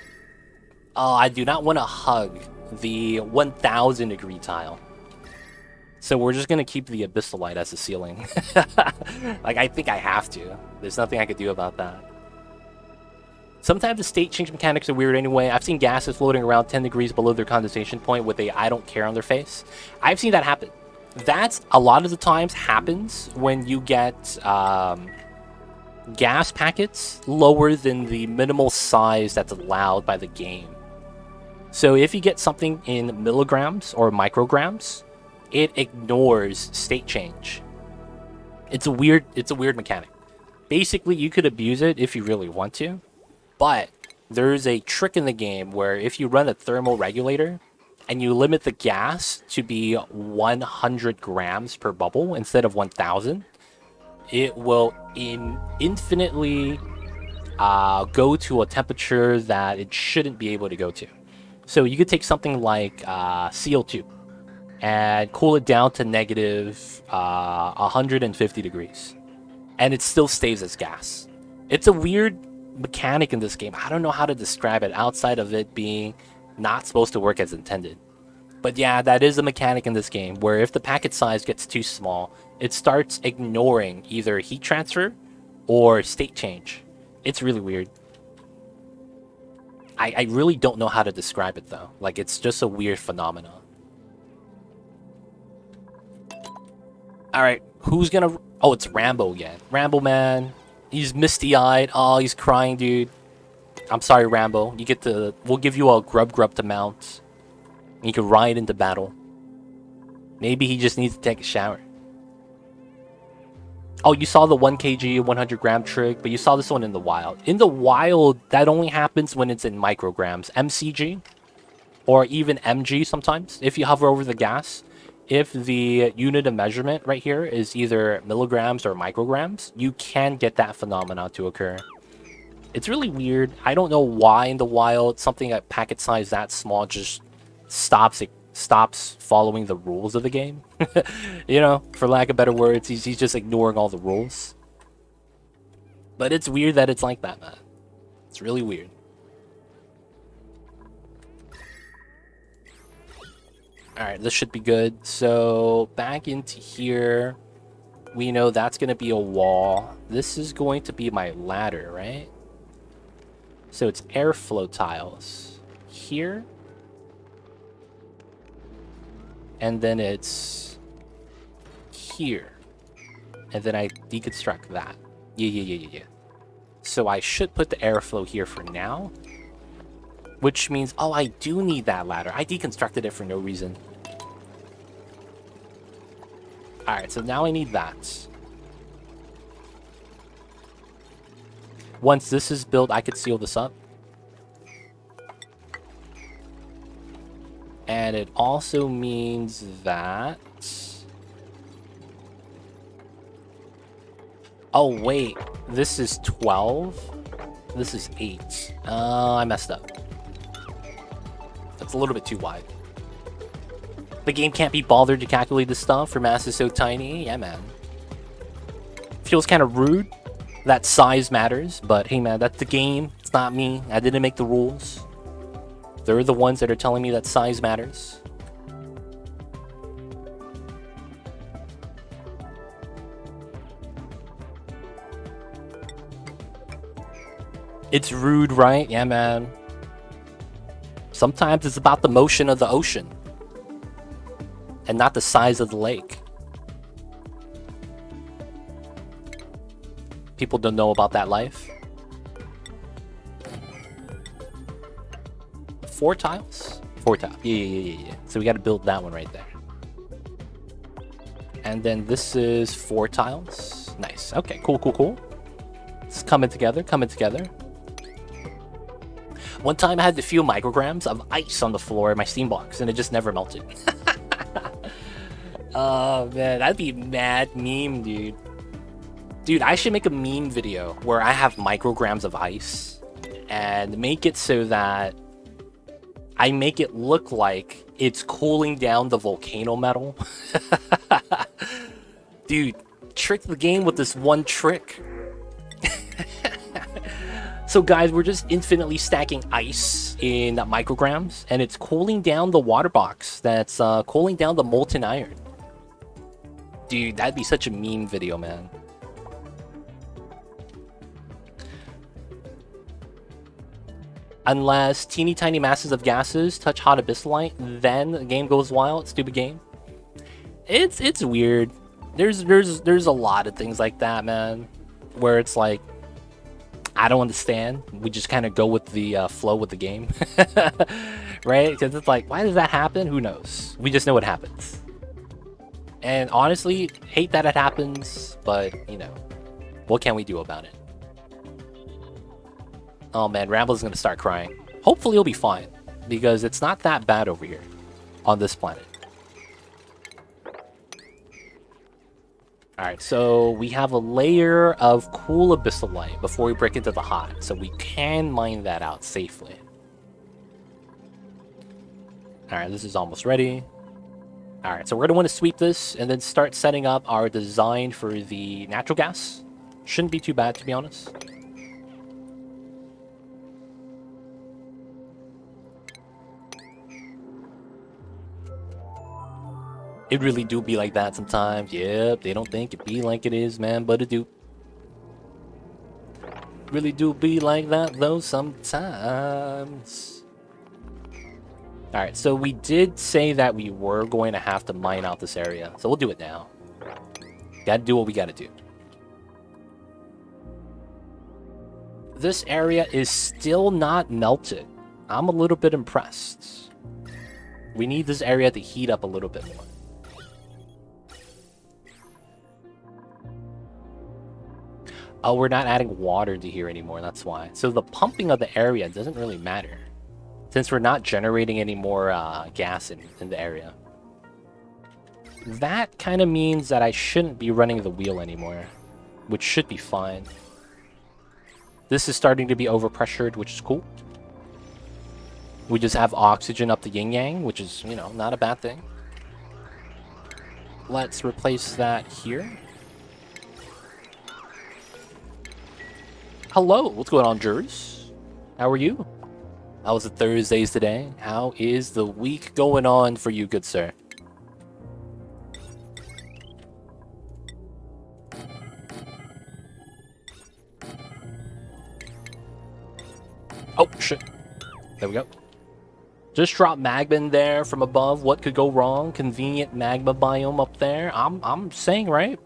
Oh, I do not want to hug the 1000 degree tile. So we're just going to keep the abyssalite as the ceiling. Like, I think I have to. There's nothing I could do about that. Sometimes the state change mechanics are weird anyway. I've seen gases floating around 10 degrees below their condensation point with a I don't care on their face. I've seen that happen. That's a lot of the times happens when you get gas packets lower than the minimal size that's allowed by the game. So if you get something in milligrams or micrograms, it ignores state change. It's a weird mechanic. Basically, you could abuse it if you really want to. But there's a trick in the game where if you run a thermal regulator and you limit the gas to be 100 grams per bubble instead of 1000, it will infinitely go to a temperature that it shouldn't be able to go to. So you could take something like CO2 and cool it down to negative 150 degrees. And it still stays as gas. It's a weird mechanic in this game. I don't know how to describe it outside of it being not supposed to work as intended. But yeah, that is a mechanic in this game where if the packet size gets too small, it starts ignoring either heat transfer or state change. It's really weird. I really don't know how to describe it though. Like, it's just a weird phenomenon. Alright, who's gonna... Oh, it's Rambo again. Rambo, man. He's misty-eyed. Oh, he's crying, dude. I'm sorry, Rambo. You get to... We'll give you a grub to mount. You can ride into battle. Maybe he just needs to take a shower. Oh, you saw the 1 kg, 100 gram trick, but you saw this one in the wild. In the wild, that only happens when it's in micrograms. MCG, or even MG sometimes, if you hover over the gas. If the unit of measurement right here is either milligrams or micrograms, you can get that phenomena to occur. It's really weird. I don't know why in the wild something at packet size that small just stops following the rules of the game. You know, for lack of better words, he's just ignoring all the rules. But it's weird that it's like that, man. It's really weird. Alright, this should be good. So, back into here. We know that's going to be a wall. This is going to be my ladder, right? So, it's airflow tiles. Here. And then it's here. and then I deconstruct that. Yeah. So I should put the airflow here for now. Which means, oh, I do need that ladder. I deconstructed it for no reason. Alright, so now I need that. Once this is built, I could seal this up. And it also means that... Oh, wait. This is 12? This is 8. I messed up. That's a little bit too wide. The game can't be bothered to calculate this stuff for masses so tiny. Yeah, man. Feels kind of rude that size matters, but hey, man, that's the game. It's not me. I didn't make the rules. They're the ones that are telling me that size matters. It's rude, right? Yeah, man. Sometimes it's about the motion of the ocean and not the size of the lake. People don't know about that life. 4 tiles? 4 tiles. Yeah. So we got to build that one right there. And then this is 4 tiles. Nice. Okay, cool. It's coming together. One time I had a few micrograms of ice on the floor in my steam box, and it just never melted. Oh, man, that'd be mad meme, dude. Dude, I should make a meme video where I have micrograms of ice and make it so that I make it look like it's cooling down the volcano metal. Dude, trick the game with this one trick. So guys, we're just infinitely stacking ice in micrograms, and it's cooling down the water box that's cooling down the molten iron. Dude, that'd be such a meme video, man. Unless teeny tiny masses of gases touch hot abyssalite, then the game goes wild. Stupid game. It's weird. There's a lot of things like that, man, where it's like, I don't understand. We just kind of go with the flow with the game, right? Because it's like, why does that happen? Who knows? We just know it happens. And honestly, hate that it happens, but, you know, what can we do about it? Oh man, Ramble's gonna start crying. Hopefully he'll be fine, because it's not that bad over here on this planet. Alright, so we have a layer of cool abyssal before we break into the hot, so we can mine that out safely. Alright, this is almost ready. Alright, so we're going to want to sweep this and then start setting up our design for the natural gas. Shouldn't be too bad, to be honest. It really do be like that sometimes. Yep, they don't think it be like it is, man, but it do. Really do be like that, though, sometimes. Alright, so we did say that we were going to have to mine out this area, so we'll do it now. Gotta do what we gotta do. This area is still not melted. I'm a little bit impressed. We need this area to heat up a little bit more. Oh, we're not adding water to here anymore, that's why. So the pumping of the area doesn't really matter, since we're not generating any more gas in the area. That kind of means that I shouldn't be running the wheel anymore, which should be fine. This is starting to be overpressured, which is cool. We just have oxygen up the yin-yang, which is, you know, not a bad thing. Let's replace that here. Hello, what's going on, Jers? How are you? How was the Thursdays today? How is the week going on for you, good sir? Oh, shit. There we go. Just drop magma in there from above. What could go wrong? Convenient magma biome up there. I'm saying, right?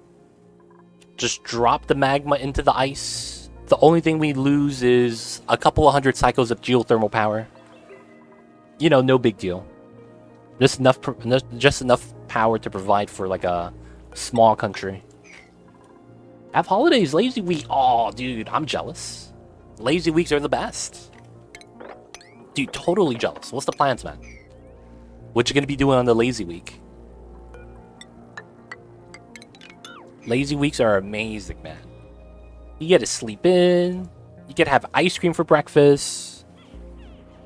Just drop the magma into the ice. The only thing we lose is a couple of hundred cycles of geothermal power. You know, no big deal. Just enough power to provide for like a small country. Have holidays, lazy week. Oh, dude, I'm jealous. Lazy weeks are the best. Dude, totally jealous. What's the plans, man? What you gonna be doing on the lazy week? Lazy weeks are amazing, man. You get to sleep in. You get to have ice cream for breakfast.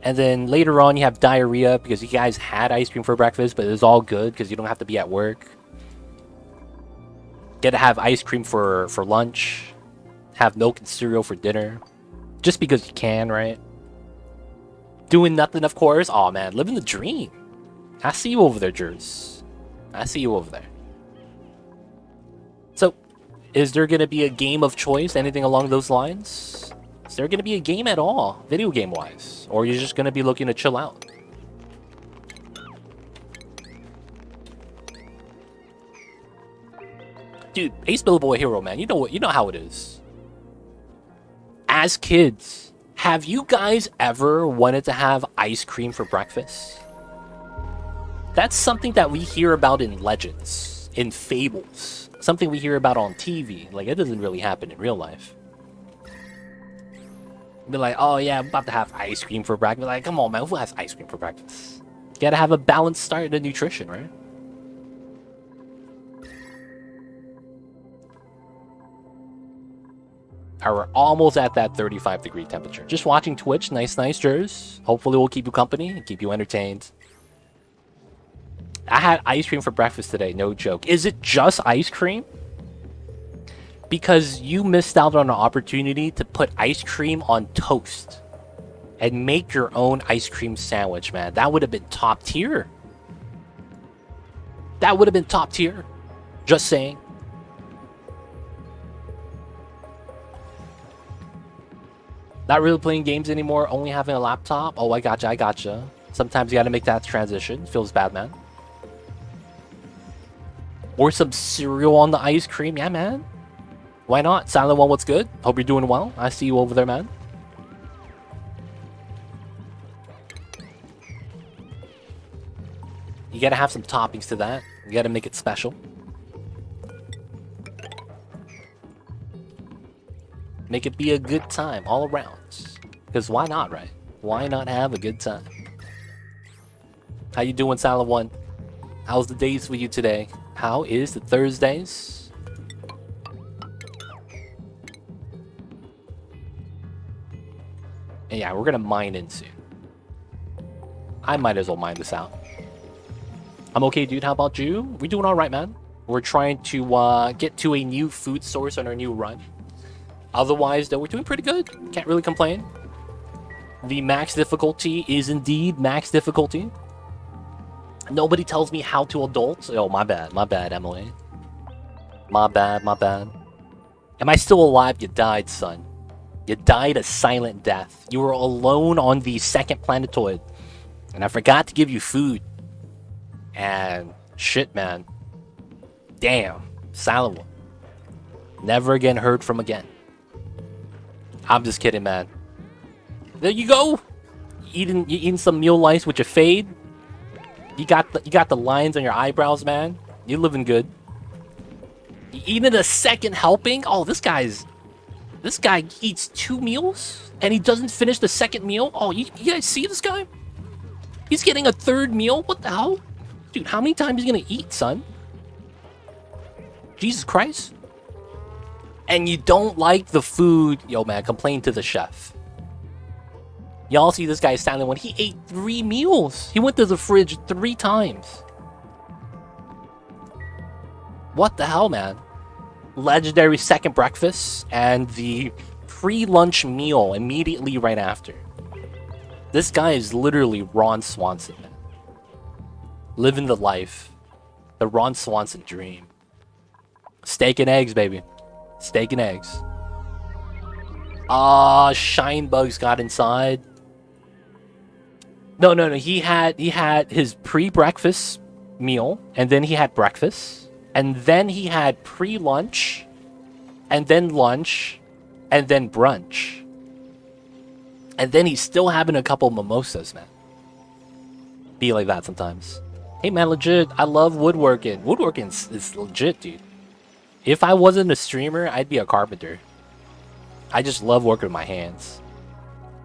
And then later on, you have diarrhea because you guys had ice cream for breakfast, but it was all good because you don't have to be at work. Get to have ice cream for lunch. Have milk and cereal for dinner. Just because you can, right? Doing nothing, of course. Aw, man, living the dream. I see you over there, Jers. I see you over there. So, is there going to be a game of choice? Anything along those lines? Is there going to be a game at all, video game-wise? Or are you just going to be looking to chill out? Dude, Ace Billboy Hero, man. You know how it is. As kids, have you guys ever wanted to have ice cream for breakfast? That's something that we hear about in legends, in fables. Something we hear about on TV. Like, it doesn't really happen in real life. Be like, oh yeah, I'm about to have ice cream for breakfast. Like, come on, man, who has ice cream for breakfast? You gotta have a balanced start to nutrition, right? Alright, we're almost at that 35-degree temperature. Just watching Twitch, nice, Jers. Hopefully we'll keep you company and keep you entertained. I had ice cream for breakfast today, no joke. Is it just ice cream? Because you missed out on an opportunity to put ice cream on toast and make your own ice cream sandwich, man. That would have been top tier. That would have been top tier. Just saying. Not really playing games anymore, only having a laptop. Oh, I gotcha. Sometimes you gotta make that transition. Feels bad, man. Or some cereal on the ice cream. Yeah, man. Why not? Silent One, what's good? Hope you're doing well. I see you over there, man. You gotta have some toppings to that. You gotta make it special. Make it be a good time all around. Because why not, right? Why not have a good time? How you doing, Silent One? How's the days for you today? How is the Thursdays? And yeah, we're gonna mine in soon. I might as well mine this out. I'm okay, dude. How about you? We're doing all right, man. We're trying to get to a new food source on our new run. Otherwise, though, we're doing pretty good. Can't really complain. The max difficulty is indeed max difficulty. Nobody tells me how to adult. Oh, my bad, Emily. My bad. Am I still alive? You died, son. You died a silent death. You were alone on the second planetoid. And I forgot to give you food. And shit, man. Damn. Silent One. Never again heard from again. I'm just kidding, man. There you go. You eating some meal lice with your fade. You got the lines on your eyebrows, man. You living good. You eating a second helping? Oh, this guy eats 2 meals and he doesn't finish the second meal. Oh, you guys see this guy? He's getting a 3rd meal. What the hell, dude? How many times are you gonna eat, son? Jesus Christ. And you don't like the food. Yo, man, complain to the chef. Y'all see this guy standing when he ate 3 meals. He went to the fridge 3 times. What the hell, man? Legendary second breakfast and the pre-lunch meal immediately right after. This guy is literally Ron Swanson, man. Living the life. The Ron Swanson dream. Steak and eggs, baby. Steak and eggs. Shine bugs got inside. No. He had his pre-breakfast meal, and then he had breakfast, and then he had pre-lunch, and then lunch, and then brunch. And then he's still having a couple mimosas, man. Be like that sometimes. Hey man, legit, I love woodworking. Woodworking is legit, dude. If I wasn't a streamer, I'd be a carpenter. I just love working with my hands.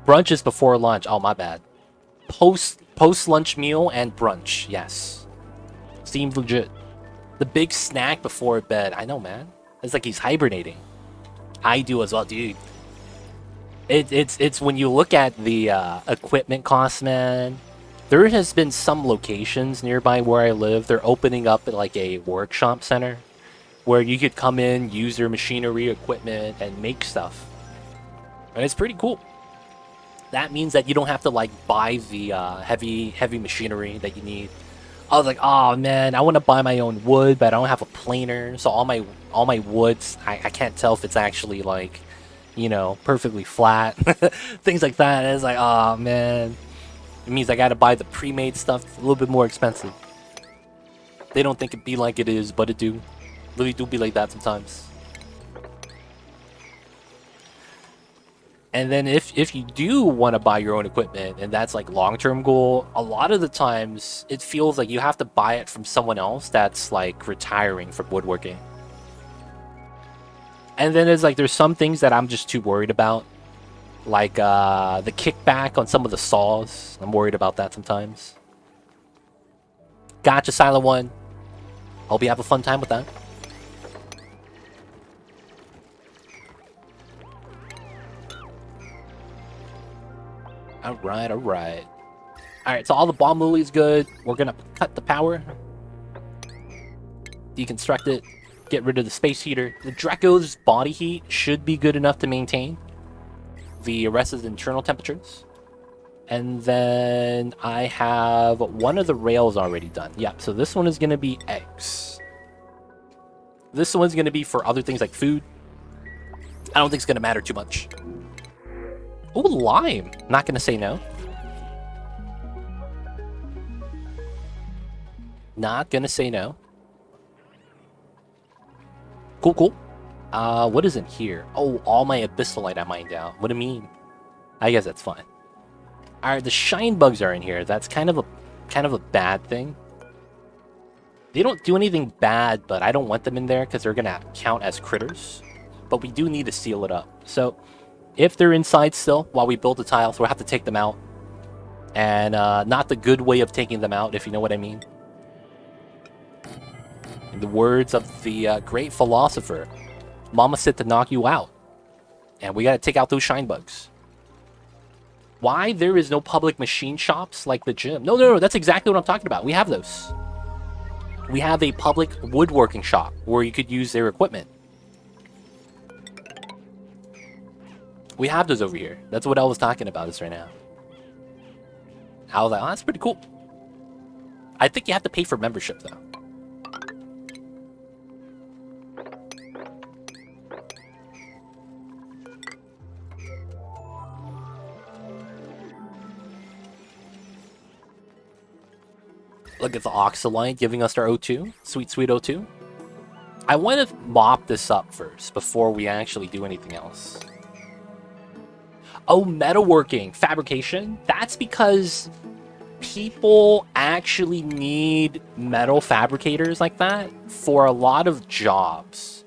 Brunch is before lunch. Oh, my bad. Post lunch meal and brunch. Yes. Seems legit. The big snack before bed. I know, man. It's like he's hibernating. I do as well, dude. It's when you look at the equipment costs, man. There has been some locations nearby where I live. They're opening up at like a workshop center where you could come in, use their machinery, equipment, and make stuff. And it's pretty cool. That means that you don't have to like buy the heavy machinery that you need. I was like, oh man, I want to buy my own wood, but I don't have a planer. So all my woods, I can't tell if it's actually like, you know, perfectly flat. Things like that. And it's like, oh man. It means I gotta buy the pre-made stuff. It's a little bit more expensive. They don't think it be like it is, but it do. Really do be like that sometimes. And then if you do want to buy your own equipment, and that's like long-term goal, a lot of the times it feels like you have to buy it from someone else that's like retiring from woodworking. And then there's some things that I'm just too worried about. Like the kickback on some of the saws. I'm worried about that sometimes. Gotcha, Silent One. Hope you have a fun time with that. Alright, alright. Alright, so all the bomb lilies good. We're gonna cut the power. Deconstruct it. Get rid of the space heater. The Drecko's body heat should be good enough to maintain. The rest is internal temperatures. And then I have one of the rails already done. Yeah, so this one is going to be eggs. This one's going to be for other things like food. I don't think it's going to matter too much. Oh, lime. Not going to say no. Not going to say no. Cool, cool. What is in here? Oh, all my abyssalite I mined out. What do you mean? I guess that's fine. Alright, the shine bugs are in here. That's kind of a bad thing. They don't do anything bad, but I don't want them in there because they're gonna count as critters. But we do need to seal it up. So if they're inside still while we build the tiles, we'll have to take them out. And not the good way of taking them out, if you know what I mean. In the words of the great philosopher, Mama said to knock you out. And we gotta take out those shine bugs. Why there is no public machine shops like the gym? No, that's exactly what I'm talking about. We have those. We have a public woodworking shop where you could use their equipment. We have those over here. That's what I was talking about this right now. I was like, oh, that's pretty cool. I think you have to pay for membership though. Look at the Oxalite giving us our O2. Sweet, sweet O2. I want to mop this up first before we actually do anything else. Oh, metalworking, fabrication. That's because people actually need metal fabricators like that for a lot of jobs.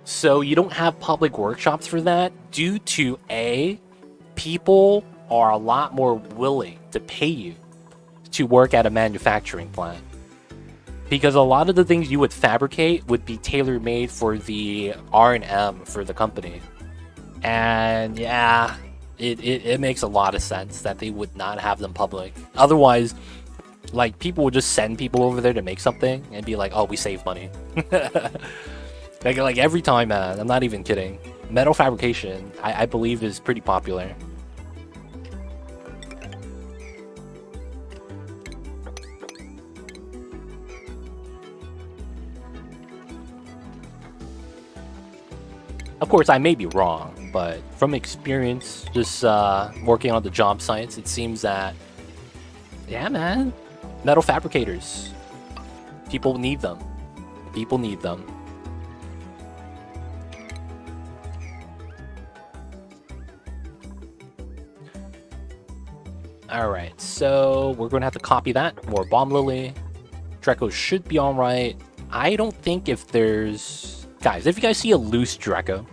So you don't have public workshops for that due to A, people are a lot more willing to pay you to work at a manufacturing plant. Because a lot of the things you would fabricate would be tailor-made for the R&M for the company. And yeah, it makes a lot of sense that they would not have them public. Otherwise, like, people would just send people over there to make something and be like, oh, we save money. like every time, man, I'm not even kidding. Metal fabrication, I believe, is pretty popular. Of course, I may be wrong, but from experience, just working on the job sites, it seems that, yeah, man, metal fabricators, people need them. People need them. Alright, so we're going to have to copy that. More Bomb Lily. Drecko should be alright. I don't think if there's... Guys, if you guys see a loose Drecko,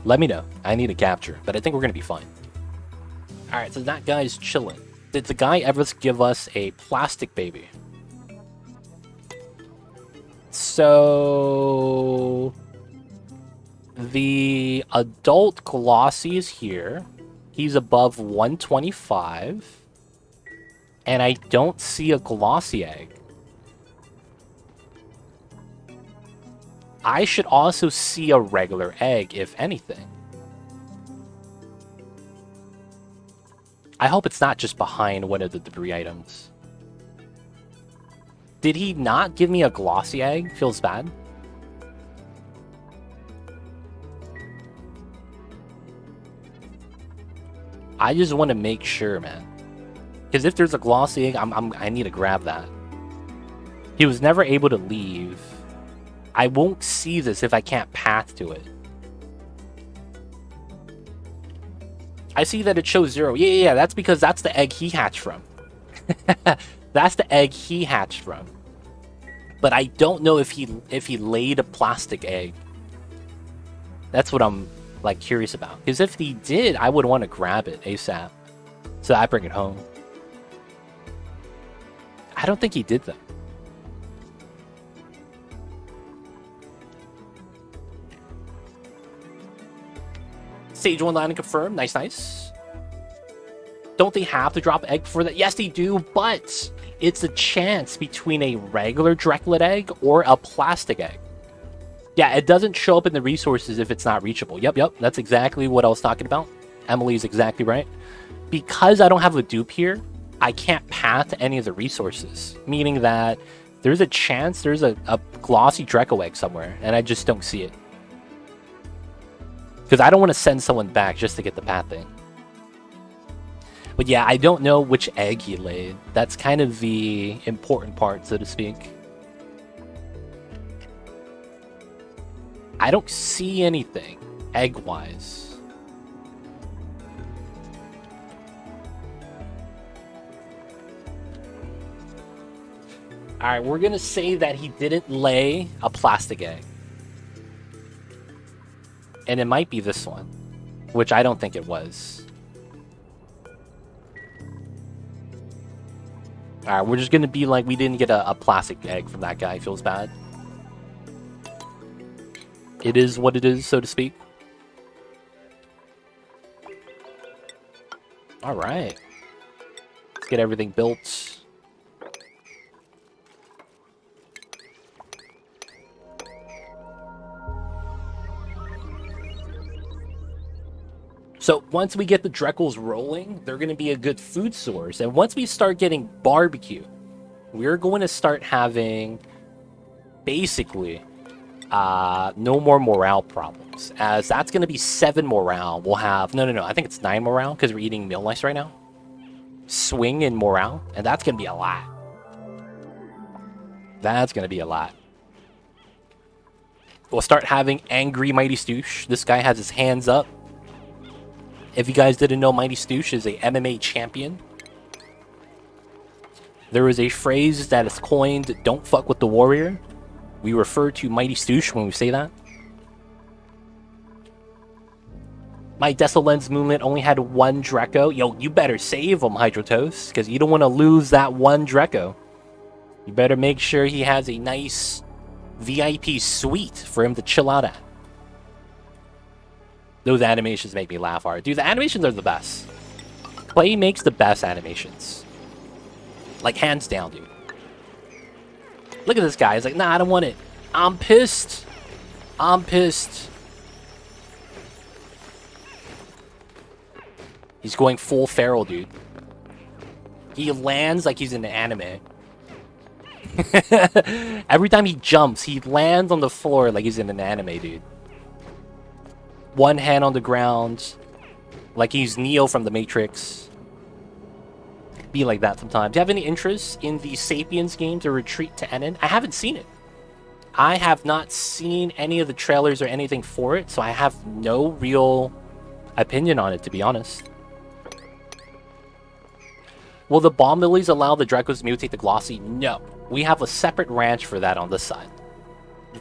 let me know. I need a capture, but I think we're going to be fine. Alright, so that guy's chilling. Did the guy ever give us a plastic baby? So... the adult Glossy is here. He's above 125. And I don't see a Glossy egg. I should also see a regular egg, if anything. I hope it's not just behind one of the debris items. Did he not give me a Glossy egg? Feels bad. I just want to make sure, man. Because if there's a Glossy egg, I need to grab that. He was never able to leave. I won't see this if I can't path to it. I see that it shows 0. Yeah, that's because that's the egg he hatched from. That's the egg he hatched from. But I don't know if he laid a plastic egg. That's what I'm like curious about. Because if he did, I would want to grab it ASAP. So I bring it home. I don't think he did though. Stage 1 landing confirmed. Nice, nice. Don't they have to drop egg for that? Yes, they do, but it's a chance between a regular Drecklet egg or a plastic egg. Yeah, it doesn't show up in the resources if it's not reachable. Yep, that's exactly what I was talking about. Emily's exactly right. Because I don't have a dupe here, I can't path to any of the resources. Meaning that there's a chance there's a Glossy Drecko egg somewhere, and I just don't see it. Because I don't want to send someone back just to get the path thing. But yeah, I don't know which egg he laid. That's kind of the important part, so to speak. I don't see anything egg-wise. Alright, we're going to say that he didn't lay a plastic egg. And it might be this one, which I don't think it was. Alright, we're just going to be like we didn't get a plastic egg from that guy. Feels bad. It is what it is, so to speak. Alright. Let's get everything built. So once we get the Dreckles rolling, they're going to be a good food source. And once we start getting barbecue, we're going to start having basically no more morale problems. As that's going to be 7 morale. We'll have... No. I think it's 9 morale because we're eating meal lice right now. Swing in morale. And that's going to be a lot. That's going to be a lot. We'll start having angry Mighty Stoosh. This guy has his hands up. If you guys didn't know, Mighty Stoosh is a MMA champion. There is a phrase that is coined, "Don't fuck with the warrior." We refer to Mighty Stoosh when we say that. My Deso Lens Moonlit only had 1 Drecko. Yo, you better save him, Hydrotoast, because you don't want to lose that 1 Drecko. You better make sure he has a nice VIP suite for him to chill out at. Those animations make me laugh hard. Dude, the animations are the best. Clay makes the best animations. Like, hands down, dude. Look at this guy. He's like, nah, I don't want it. I'm pissed. I'm pissed. He's going full feral, dude. He lands like he's in an anime. Every time he jumps, he lands on the floor like he's in an anime, dude. One hand on the ground, like he's Neo from the Matrix. Be like that sometimes. Do you have any interest in the Sapiens game to Retreat to Enin? I haven't seen it. I have not seen any of the trailers or anything for it, so I have no real opinion on it, to be honest. Will the bomb lilies allow the dreckos to mutate the glossy? No. We have a separate ranch for that on this side.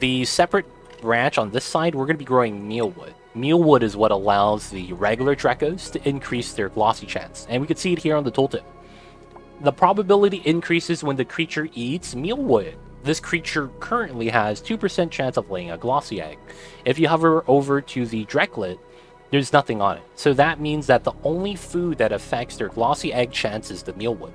The separate ranch on this side, we're going to be growing mealwood. Mealwood is what allows the regular dreckos to increase their glossy chance. And we can see it here on the tooltip. The probability increases when the creature eats mealwood. This creature currently has 2% chance of laying a glossy egg. If you hover over to the drecklet, there's nothing on it. So that means that the only food that affects their glossy egg chance is the mealwood.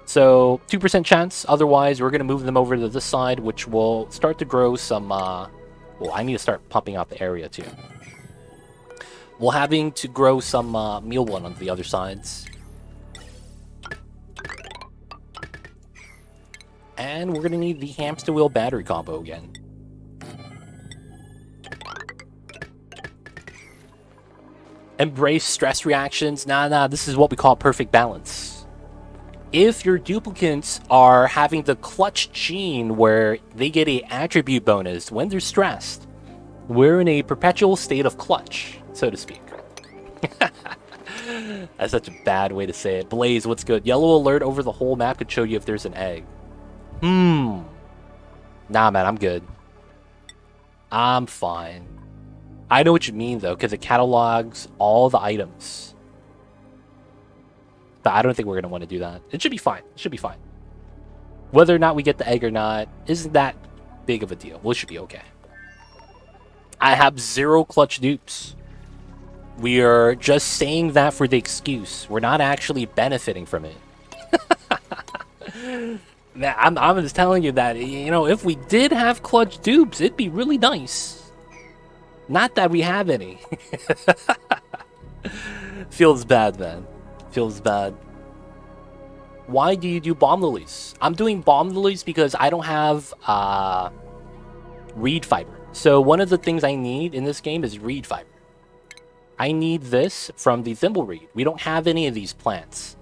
So 2% chance. Otherwise, we're going to move them over to this side, which will start to grow some... well, I need to start pumping out the area too. We're having to grow some mealwood on the other sides. And we're going to need the hamster wheel battery combo again. Embrace stress reactions. Nah, this is what we call perfect balance. If your duplicates are having the clutch gene where they get a attribute bonus when they're stressed, we're in a perpetual state of clutch, so to speak. That's such a bad way to say it. Blaze, what's good? Yellow alert over the whole map could show you if there's an egg. Nah, man, I'm good. I'm fine. I know what you mean, though, because it catalogs all the items. But I don't think we're going to want to do that. It should be fine. It should be fine. Whether or not we get the egg or not isn't that big of a deal. We should be okay. I have 0 clutch dupes. We are just saying that for the excuse. We're not actually benefiting from it. Man, I'm just telling you that, you know, if we did have clutch dupes, it'd be really nice. Not that we have any. Feels bad, man. Feels bad. Why do you do bomb lilies? I'm doing bomb lilies because I don't have reed fiber. So one of the things I need in this game is reed fiber. I need this from the thimbleweed. We don't have any of these plants.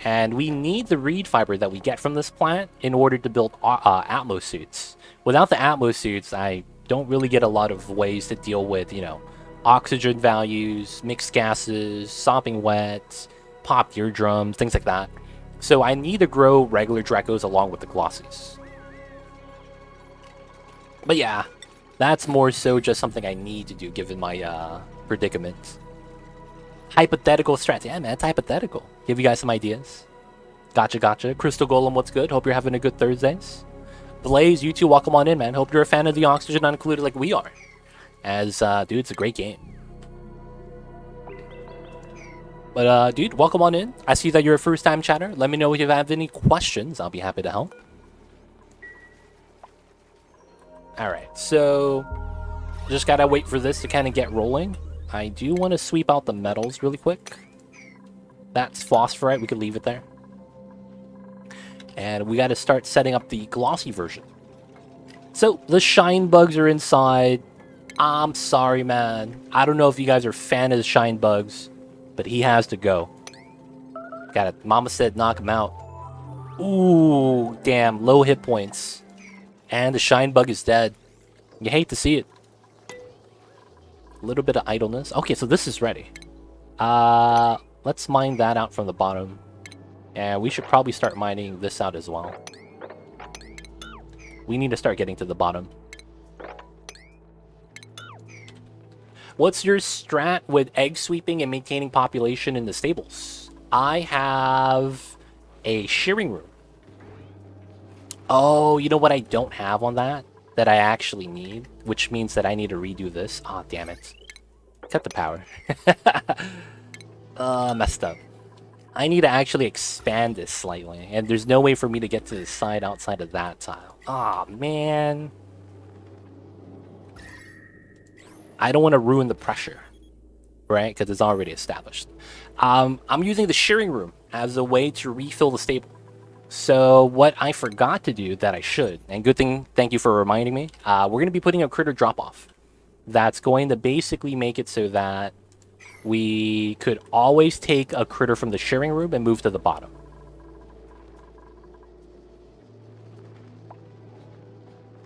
And we need the reed fiber that we get from this plant in order to build Atmos suits. Without the Atmos suits, I don't really get a lot of ways to deal with, you know, oxygen values, mixed gases, sopping wet, popped eardrums, things like that. So I need to grow regular dreckos along with the glossies. But yeah, that's more so just something I need to do given my predicament. Hypothetical strats. Yeah, man, it's hypothetical. Give you guys some ideas. Gotcha. Crystal Golem, what's good? Hope you're having a good Thursdays. Blaze, you two, welcome on in, man. Hope you're a fan of the Oxygen Unincluded like we are. As, dude, it's a great game. But, dude, welcome on in. I see that you're a first-time chatter. Let me know if you have any questions. I'll be happy to help. Alright, so... just gotta wait for this to kind of get rolling. I do want to sweep out the metals really quick. That's phosphorite. We could leave it there. And we got to start setting up the glossy version. So, the shine bugs are inside. I'm sorry, man. I don't know if you guys are a fan of the shine bugs, but he has to go. Got it. Mama said knock him out. Ooh, damn. Low hit points. And the shine bug is dead. You hate to see it. A little bit of idleness. Okay, so this is ready. Let's mine that out from the bottom. And we should probably start mining this out as well. We need to start getting to the bottom. What's your strat with egg sweeping and maintaining population in the stables? I have a shearing room. Oh, you know what I don't have on that? That I actually need, which means that I need to redo this. Ah, oh, damn it. Cut the power. Messed up. I need to actually expand this slightly, and there's no way for me to get to the side outside of that tile. Ah, oh, man. I don't want to ruin the pressure, right? Because it's already established. I'm using the shearing room as a way to refill the stable. So what I forgot to do that I should, and good thing, thank you for reminding me, we're going to be putting a critter drop-off. That's going to basically make it so that we could always take a critter from the shearing room and move to the bottom.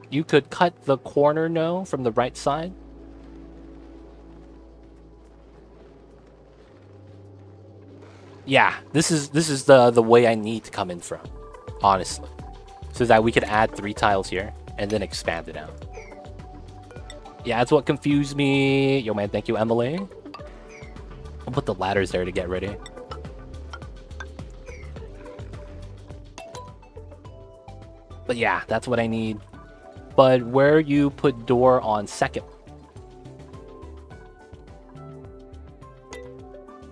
You could cut the corner, no, from the right side. Yeah, this is the way I need to come in from, honestly, so that we could add 3 tiles here and then expand it out. Yeah, that's what confused me. Yo, man, thank you, Emily. I'll put the ladders there to get ready. But yeah, that's what I need. But where you put door on second?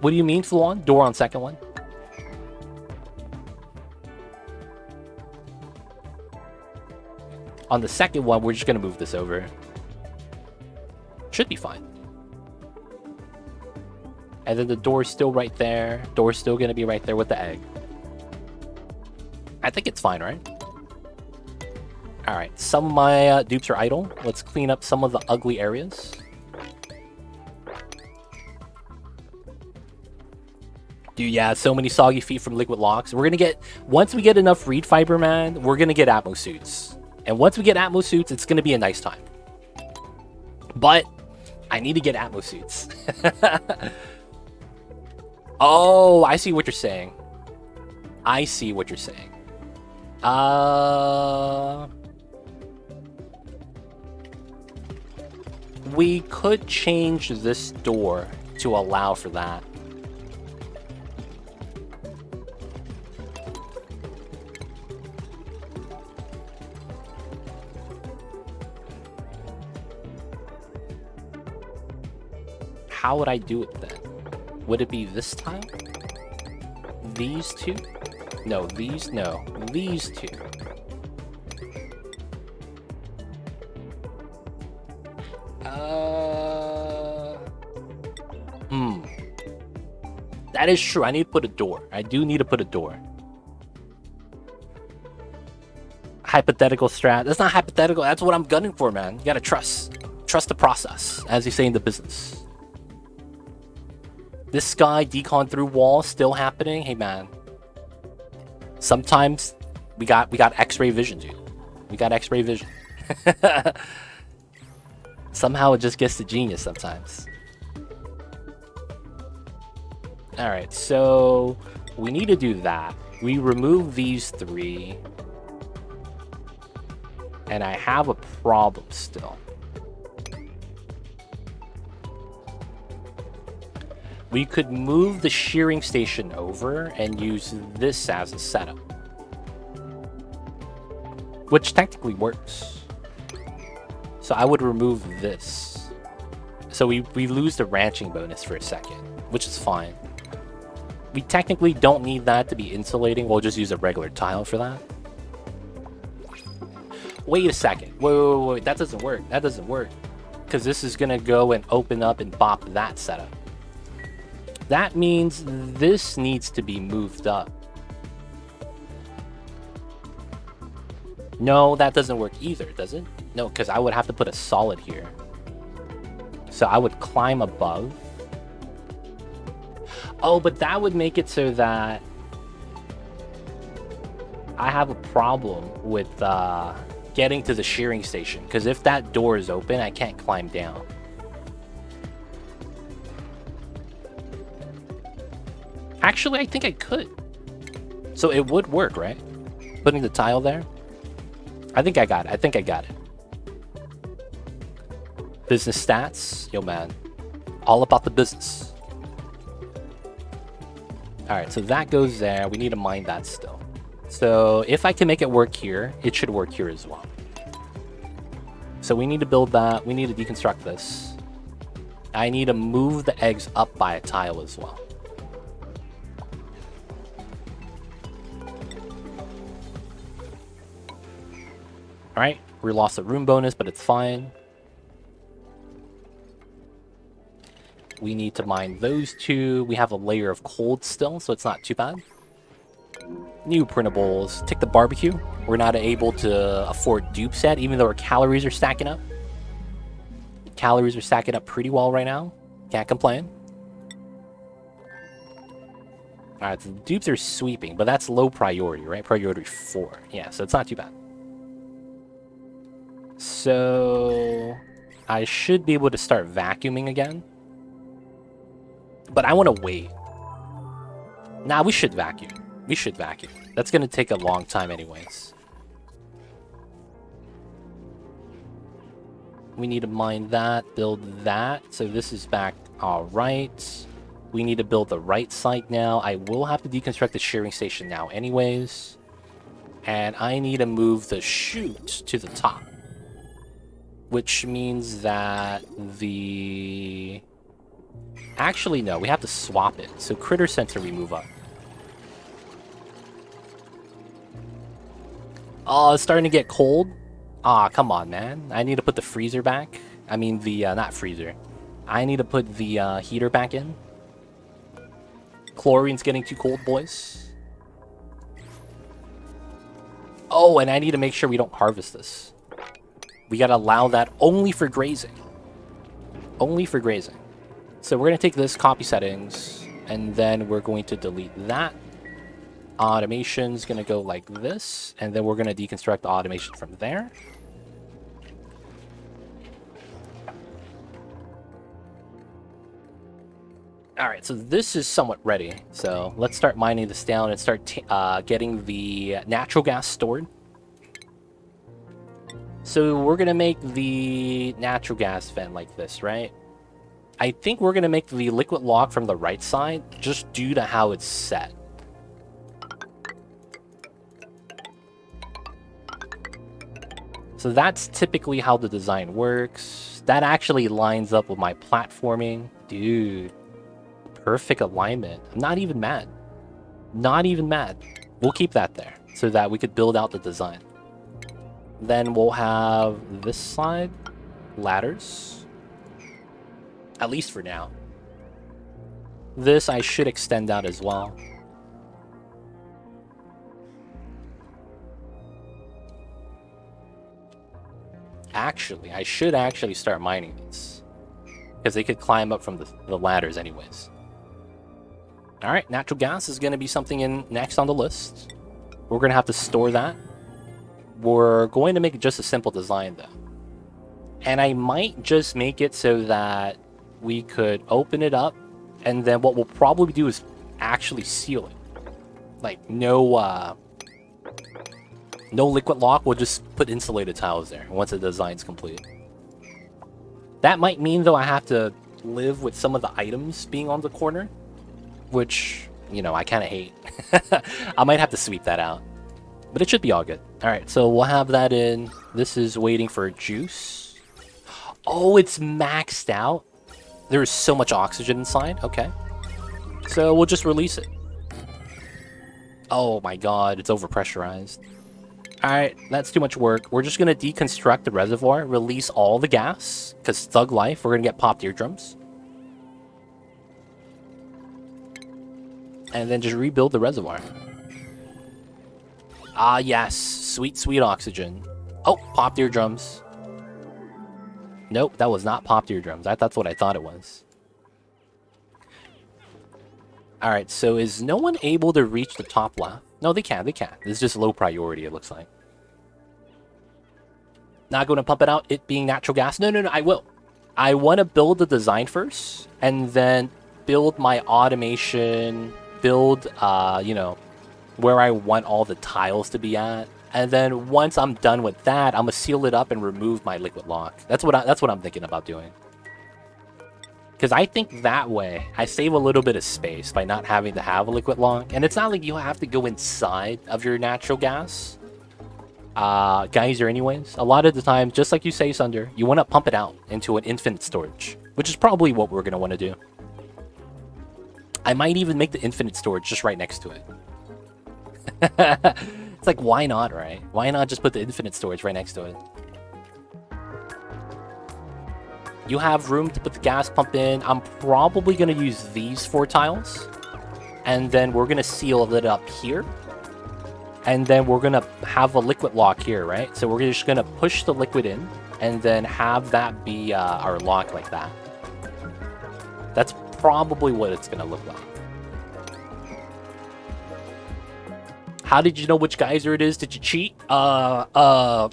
What do you mean, Fluon? Door on second one? On the second one, we're just gonna move this over. Should be fine. And then the door's still right there. Door's still gonna be right there with the egg. I think it's fine, right? Alright, some of my dupes are idle. Let's clean up some of the ugly areas. Dude, yeah, so many soggy feet from liquid locks. We're gonna get, once we get enough reed fiber, man, we're gonna get Atmo suits. And once we get Atmo suits, it's gonna be a nice time. But I need to get Atmo suits. Oh, I see what you're saying. I see what you're saying. We could change this door to allow for that. How would I do it then? Would it be this tile? These two? No, these, no. These two. That is true. I need to put a door. I do need to put a door. Hypothetical strat. That's not hypothetical. That's what I'm gunning for, man. You gotta trust. Trust the process, as they say in the business. This sky decon through wall still happening. Hey, man. Sometimes we got X-ray vision, dude. We got X-ray vision. Somehow it just gets to genius sometimes. Alright, so we need to do that. We remove these 3. And I have a problem still. We could move the shearing station over and use this as a setup. Which technically works. So I would remove this. So we lose the ranching bonus for a second, which is fine. We technically don't need that to be insulating. We'll just use a regular tile for that. Wait a second. Wait. That doesn't work. That doesn't work. Because this is going to go and open up and bop that setup. That means this needs to be moved up. No, that doesn't work either, does it? No, because I would have to put a solid here. So I would climb above. Oh, but that would make it so that I have a problem with getting to the shearing station. Because if that door is open, I can't climb down. Actually, I think I could. So it would work, right? Putting the tile there. I think I got it. I think I got it. Business stats. Yo, man. All about the business. Alright, so that goes there. We need to mine that still. So if I can make it work here, it should work here as well. So we need to build that. We need to deconstruct this. I need to move the eggs up by a tile as well. Alright, we lost a room bonus, but it's fine. We need to mine those 2. We have a layer of cold still, so it's not too bad. New printables. Take the barbecue. We're not able to afford dupe set, even though our calories are stacking up. Calories are stacking up pretty well right now. Can't complain. Alright, so the dupes are sweeping, but that's low priority, right? Priority 4. Yeah, so it's not too bad. So I should be able to start vacuuming again. But I want to wait. Nah, we should vacuum. We should vacuum. That's gonna take a long time anyways. We need to mine that, build that. So this is back all right. We need to build the right side now. I will have to deconstruct the shearing station now anyways. And I need to move the chute to the top. Which means that the... Actually, no, we have to swap it. So critter sensor we move up. Oh, it's starting to get cold. Ah, come on, man. I need to put the freezer back. I mean, the, not freezer. I need to put the heater back in. Chlorine's getting too cold, boys. Oh, and I need to make sure we don't harvest this. We gotta allow that only for grazing. Only for grazing. So we're gonna take this, copy settings, and then we're going to delete that. Automation's gonna go like this, and then we're gonna deconstruct the automation from there. Alright, so this is somewhat ready. So let's start mining this down and start getting the natural gas stored. So we're gonna make the natural gas vent like this, right? I think we're gonna make the liquid lock from the right side, just due to how it's set. So that's typically how the design works. That actually lines up with my platforming. Dude, perfect alignment. I'm not even mad. Not even mad. We'll keep that there so that we could build out the design. Then we'll have this side, ladders. At least for now. This I should extend out as well. Actually, I should actually start mining these. Because they could climb up from the ladders anyways. Alright, natural gas is going to be something in next on the list. We're going to have to store that. We're going to make just a simple design though. And I might just make it so that we could open it up. And then what we'll probably do is actually seal it. Like no liquid lock, we'll just put insulated tiles there once the design's complete. That might mean, though, I have to live with some of the items being on the corner, which, you know, I kind of hate. I might have to sweep that out, but it should be all good. All right, so we'll have that in. This is waiting for juice. Oh, it's maxed out. There's so much oxygen inside. Okay, so we'll just release it. Oh my god, it's overpressurized. Alright, that's too much work. We're just going to deconstruct the reservoir, release all the gas, because thug life, we're going to get popped eardrums. And then just rebuild the reservoir. Ah, yes. Sweet, sweet oxygen. Oh, popped eardrums. Nope, that was not popped eardrums. That's what I thought it was. Alright, so is no one able to reach the top left? No, they can, they can. This is just low priority, it looks like. Not going to pump it out, it being natural gas. No, I will. I want to build the design first, and then build my automation, build, you know, where I want all the tiles to be at. And then once I'm done with that, I'm going to seal it up and remove my liquid lock. That's what I'm thinking about doing. Because I think that way, I save a little bit of space by not having to have a liquid lock. And it's not like you have to go inside of your natural gas geyser anyways. A lot of the time, just like you say, Sunder, you want to pump it out into an infinite storage. Which is probably what we're going to want to do. I might even make the infinite storage just right next to it. It's like, why not, right? Why not just put the infinite storage right next to it? You have room to put the gas pump in. I'm probably going to use these 4 tiles. And then we're going to seal it up here. And then we're going to have a liquid lock here, right? So we're just going to push the liquid in. And then have that be our lock like that. That's probably what it's going to look like. How did you know which geyser it is? Did you cheat? No.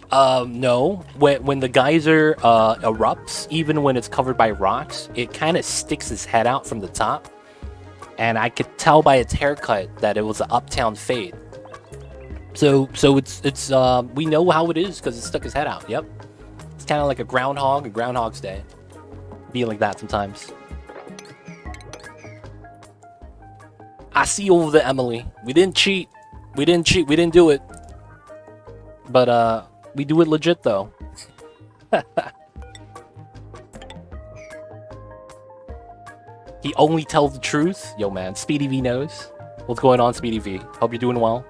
When the geyser erupts, even when it's covered by rocks, it kind of sticks its head out from the top. and I could tell by its haircut that it was an uptown fade. So it's we know how it is because it stuck his head out. Yep, it's kind of like a Groundhog's Day, be like that sometimes. I see you over there, Emily. We didn't cheat. We didn't cheat. We didn't do it. But we do it legit though. He only tells the truth. Yo, man, Speedy V knows. What's going on, Speedy V? Hope you're doing well.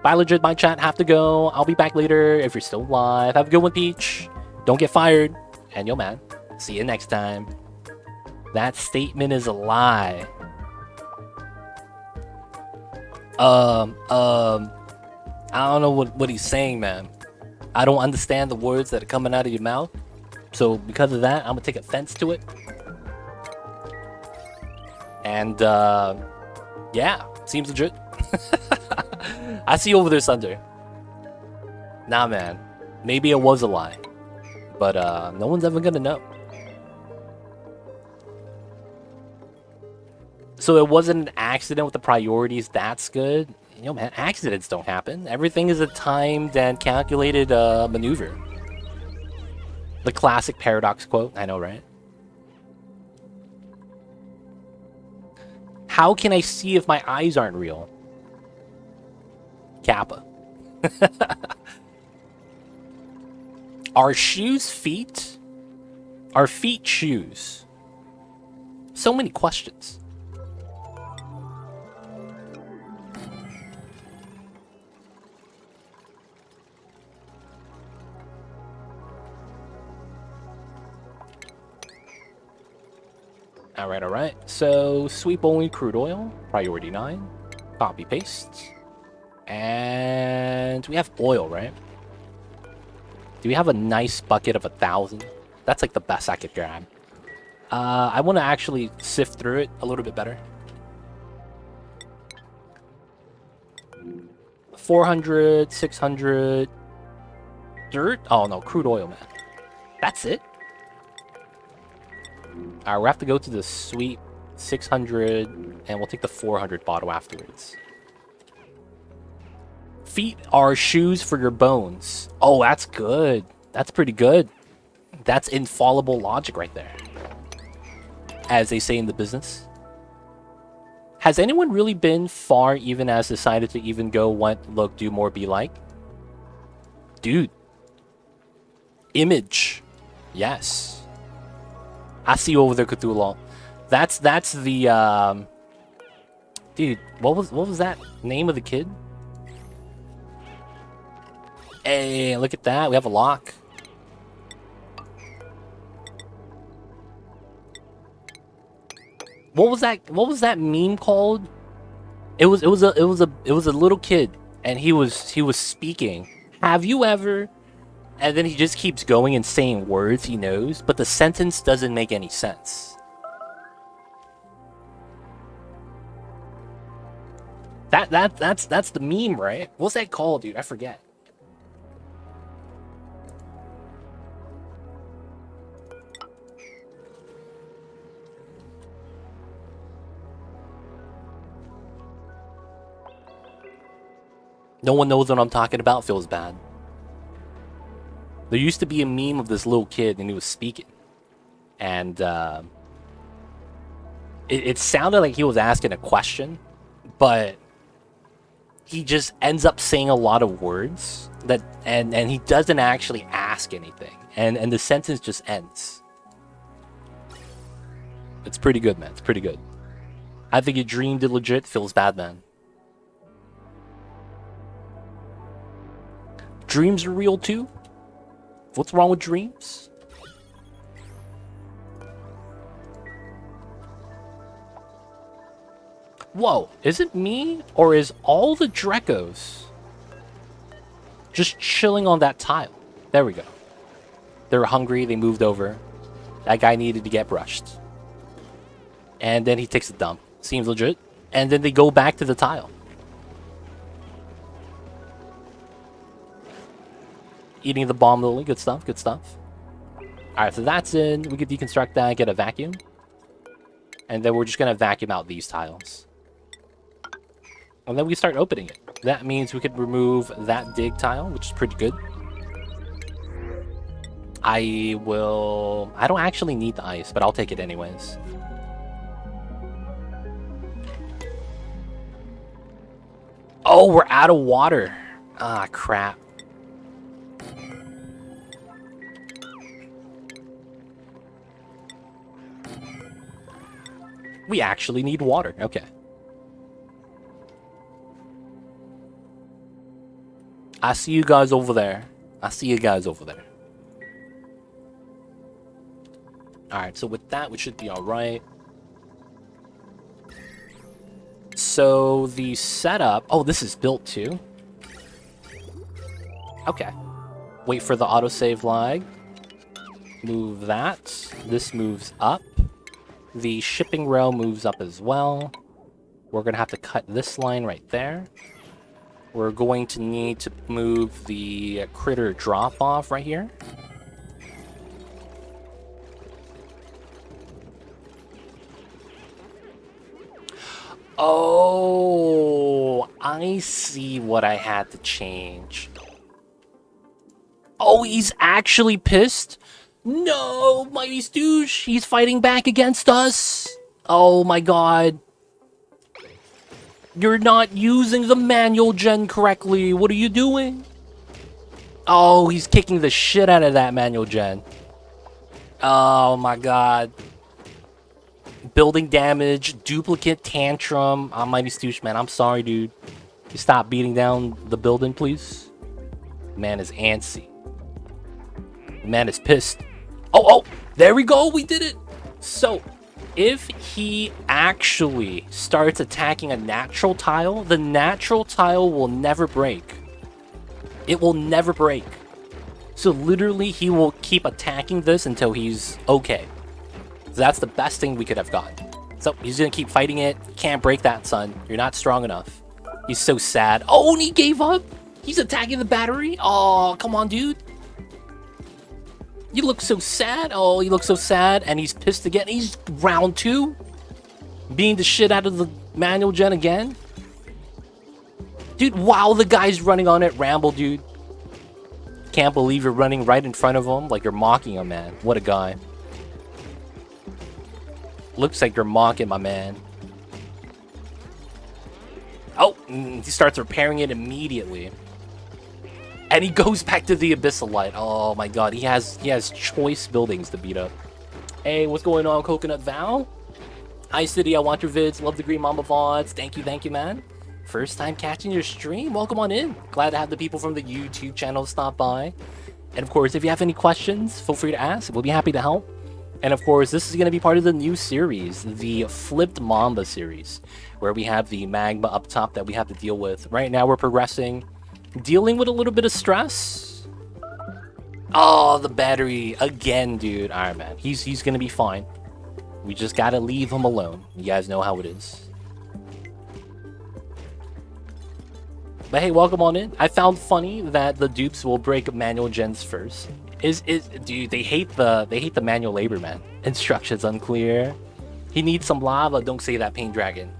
Bye, legit. My chat have to go. I'll be back later if you're still live. Have a good one, Peach. Don't get fired. And yo, man, see you next time. That statement is a lie. I don't know what he's saying, man. I don't understand the words that are coming out of your mouth. So because of that, I'm gonna take offense to it. And yeah, seems legit. I see you over there, Sunder. Nah, man. Maybe it was a lie. But no one's ever gonna know. So it wasn't an accident with the priorities. That's good. You know, man, accidents don't happen. Everything is a timed and calculated maneuver. The classic paradox quote. I know, right? How can I see if my eyes aren't real? Kappa. Are shoes feet? Are feet shoes? So many questions. All right. So sweep only crude oil, priority 9, copy paste, and we have oil, right? Do we have a nice bucket of 1,000? That's like the best I could grab. I want to actually sift through it a little bit better. 400, 600, dirt. Oh no, crude oil, man. That's it. Alright, we have to go to the sweet 600, and we'll take the 400 bottle afterwards. Feet are shoes for your bones. Oh, that's good. That's pretty good. That's infallible logic right there, as they say in the business. Has anyone really been far even as decided to even go, want, look, do more, be like? Dude. Image. Yes. I see you over there, Cthulhu. That's the dude, what was that name of the kid? Hey, look at that. We have a lock. What was that meme called? It was a little kid, and he was speaking. Have you ever? And then he just keeps going and saying words he knows, but the sentence doesn't make any sense. That's the meme, right? What's that called, dude? I forget. No one knows what I'm talking about. Feels bad. There used to be a meme of this little kid, and he was speaking. And it sounded like he was asking a question, but he just ends up saying a lot of words that and he doesn't actually ask anything. And the sentence just ends. It's pretty good, man. It's pretty good. I think your dream did legit. Feels bad, man. Dreams are real too? What's wrong with dreams? Whoa, is it me? Or is all the dreckos just chilling on that tile? There we go. They were hungry, they moved over. That guy needed to get brushed. And then he takes a dump. Seems legit. And then they go back to the tile. Eating the bomb lily, good stuff, good stuff. Alright, so that's in. We can deconstruct that, get a vacuum. And then we're just going to vacuum out these tiles. And then we start opening it. That means we could remove that dig tile, which is pretty good. I don't actually need the ice, but I'll take it anyways. Oh, we're out of water. Ah, crap. We actually need water. Okay. I see you guys over there. Alright, so with that, we should be alright. So the setup... Oh, this is built too. Okay. Wait for the autosave lag. Move that. This moves up. The shipping rail moves up as well. We're going to have to cut this line right there. We're going to need to move the critter drop-off right here. Oh, I see what I had to change. Oh, he's actually pissed? No, Mighty Stooge, he's fighting back against us. Oh my god. You're not using the manual gen correctly. What are you doing? Oh, he's kicking the shit out of that manual gen. Oh my god. Building damage, duplicate tantrum. I'm Mighty Stooge, man. I'm sorry, dude. You stop beating down the building, please. Man is antsy. Man is pissed. Oh, there we go. We did it. So, if he actually starts attacking a natural tile, the natural tile will never break. It will never break. So, literally, he will keep attacking this until he's okay. So that's the best thing we could have gotten. So, he's going to keep fighting it. Can't break that, son. You're not strong enough. He's so sad. Oh, and he gave up. He's attacking the battery. Oh, come on, dude. You look so sad. Oh, you look so sad. And he's pissed again. He's round 2. Beating the shit out of the manual gen again. Dude, wow, the guy's running on it. Ramble, dude. Can't believe you're running right in front of him. Like you're mocking him, man. What a guy. Looks like you're mocking my man. Oh, he starts repairing it immediately. And he goes back to the Abyssal Light. Oh my god, he has choice buildings to beat up. Hey, what's going on, Coconut Val? Hi, City, I want your vids. Love the Green Mamba VODs. Thank you, man. First time catching your stream? Welcome on in. Glad to have the people from the YouTube channel stop by. And of course, if you have any questions, feel free to ask. We'll be happy to help. And of course, this is going to be part of the new series, the Flipped Mamba series, where we have the magma up top that we have to deal with. Right now, we're progressing, dealing with a little bit of stress. Oh, the battery again, dude. All right, man. He's going to be fine. We just got to leave him alone. You guys know how it is. But hey, welcome on in. I found funny that the dupes will break manual gens first. Dude, they hate the manual labor, man. Instructions unclear. He needs some lava. Don't say that, Pain Dragon.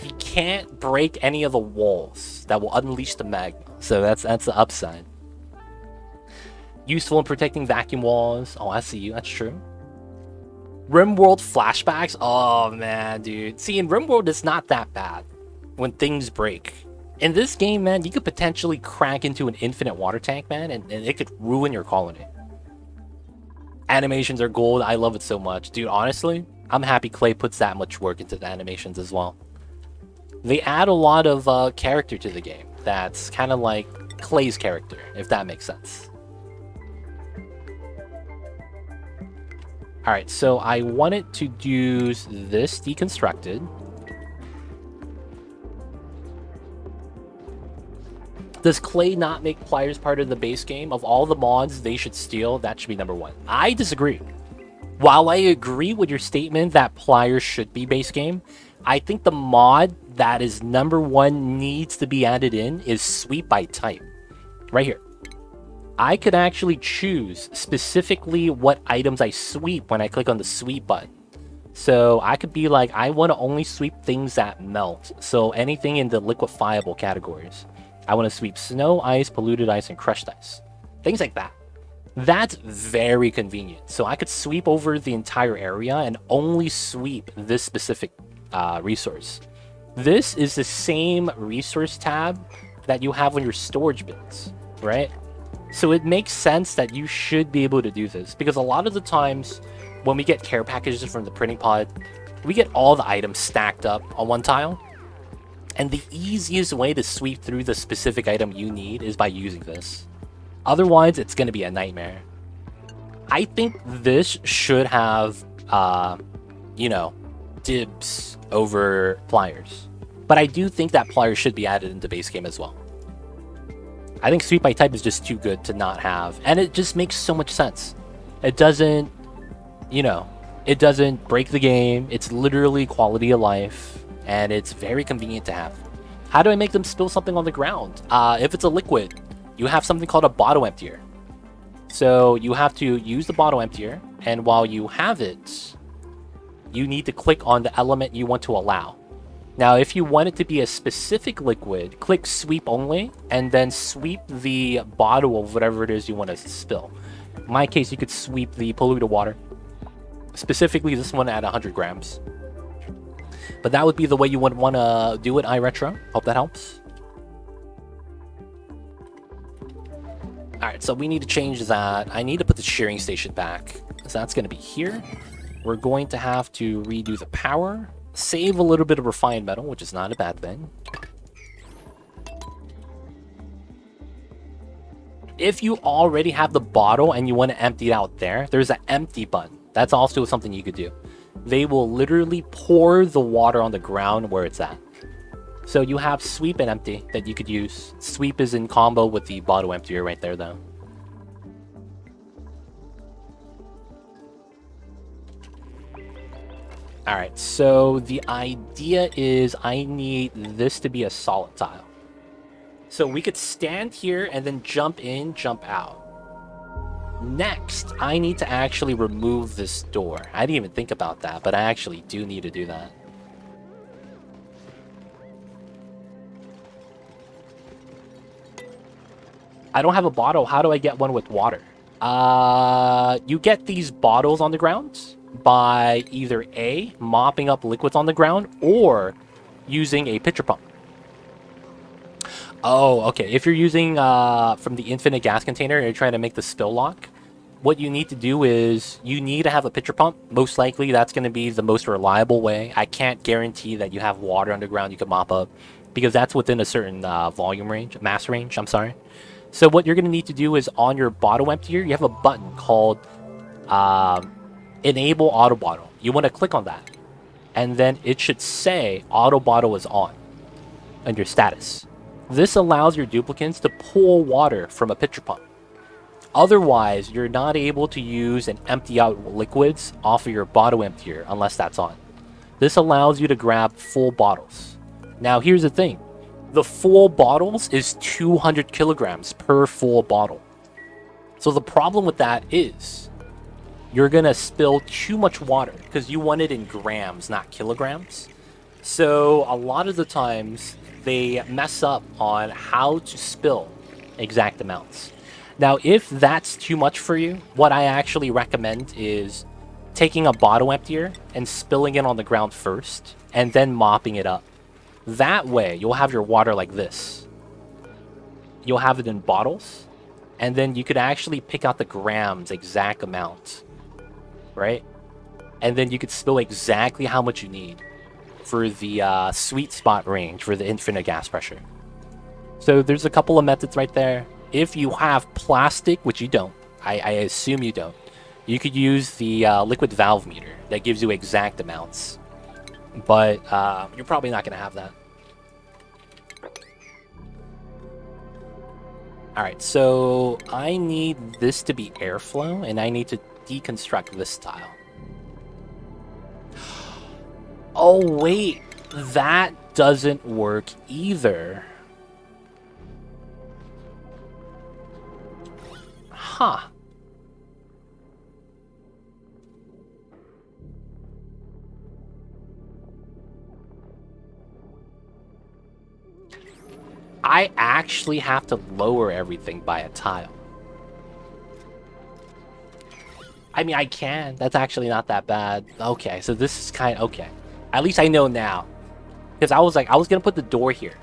He can't break any of the walls that will unleash the magma. So that's the upside. Useful in protecting vacuum walls. Oh, I see you. That's true. RimWorld flashbacks. Oh man, dude. See, in RimWorld, it's not that bad when things break. In this game, man, you could potentially crack into an infinite water tank, man, and it could ruin your colony. Animations are gold. I love it so much. Dude, honestly, I'm happy Clay puts that much work into the animations as well. They add a lot of character to the game. That's kind of like Clay's character, if that makes sense. Alright, so I wanted to use this deconstructed. Does Clay not make pliers part of the base game? Of all the mods they should steal, that should be number 1. I disagree. While I agree with your statement that pliers should be base game, I think the mod that is number 1 needs to be added in is sweep by type. Right here. I could actually choose specifically what items I sweep when I click on the sweep button. So I could be like, I want to only sweep things that melt. So anything in the liquefiable categories. I want to sweep snow, ice, polluted ice, and crushed ice. Things like that. That's very convenient. So I could sweep over the entire area and only sweep this specific resource. This is the same resource tab that you have on your storage bins, right? So it makes sense that you should be able to do this, because a lot of the times when we get care packages from the printing pod, we get all the items stacked up on one tile. And the easiest way to sweep through the specific item you need is by using this. Otherwise, it's going to be a nightmare. I think this should have, you know, dibs over pliers. But I do think that pliers should be added into base game as well. I think sweep by type is just too good to not have. And it just makes so much sense. It doesn't, you know, it doesn't break the game. It's literally quality of life. And it's very convenient to have. How do I make them spill something on the ground? If it's a liquid, you have something called a bottle emptier. So you have to use the bottle emptier. And while you have it, you need to click on the element you want to allow. Now, if you want it to be a specific liquid, click sweep only, and then sweep the bottle of whatever it is you want to spill. In my case, you could sweep the polluted water. Specifically, this one at 100 grams. But that would be the way you would want to do it, iRetro. Hope that helps. Alright, so we need to change that. I need to put the shearing station back. So that's going to be here. We're going to have to redo the power. Save a little bit of refined metal, which is not a bad thing. If you already have the bottle and you want to empty it out there, there's an empty button. That's also something you could do. They will literally pour the water on the ground where it's at. So you have sweep and empty that you could use. Sweep is in combo with the bottle emptier right there, though. Alright, so the idea is I need this to be a solid tile. So we could stand here and then jump in, jump out. Next, I need to actually remove this door. I didn't even think about that, but I actually do need to do that. I don't have a bottle. How do I get one with water? You get these bottles on the ground by either A, mopping up liquids on the ground, or using a pitcher pump. Oh, okay. If you're using from the infinite gas container and you're trying to make the spill lock, what you need to do is you need to have a pitcher pump. Most likely, that's going to be the most reliable way. I can't guarantee that you have water underground you can mop up, because that's within a certain volume range, mass range, I'm sorry. So what you're going to need to do is on your bottle emptier, you have a button called Enable Auto Bottle. You want to click on that. And then it should say Auto Bottle is on under status. This allows your duplicants to pull water from a pitcher pump. Otherwise, you're not able to use and empty out liquids off of your bottle emptier unless that's on. This allows you to grab full bottles. Now, here's the thing. The full bottles is 200 kilograms per full bottle. So the problem with that is you're going to spill too much water because you want it in grams, not kilograms. So a lot of the times they mess up on how to spill exact amounts. Now, if that's too much for you, what I actually recommend is taking a bottle emptier and spilling it on the ground first and then mopping it up. That way, you'll have your water like this. You'll have it in bottles, and then you could actually pick out the grams exact amount, right? And then you could spill exactly how much you need for the sweet spot range for the infinite gas pressure. So there's a couple of methods right there. If you have plastic, which you don't, I assume you don't, you could use the liquid valve meter that gives you exact amounts. But you're probably not going to have that. Alright, so I need this to be airflow, and I need to deconstruct this tile. Oh, wait. That doesn't work either. Huh. I actually have to lower everything by a tile. I mean, I can. That's actually not that bad. Okay, so this is kind of... Okay. At least I know now. Because I was like, I was going to put the door here.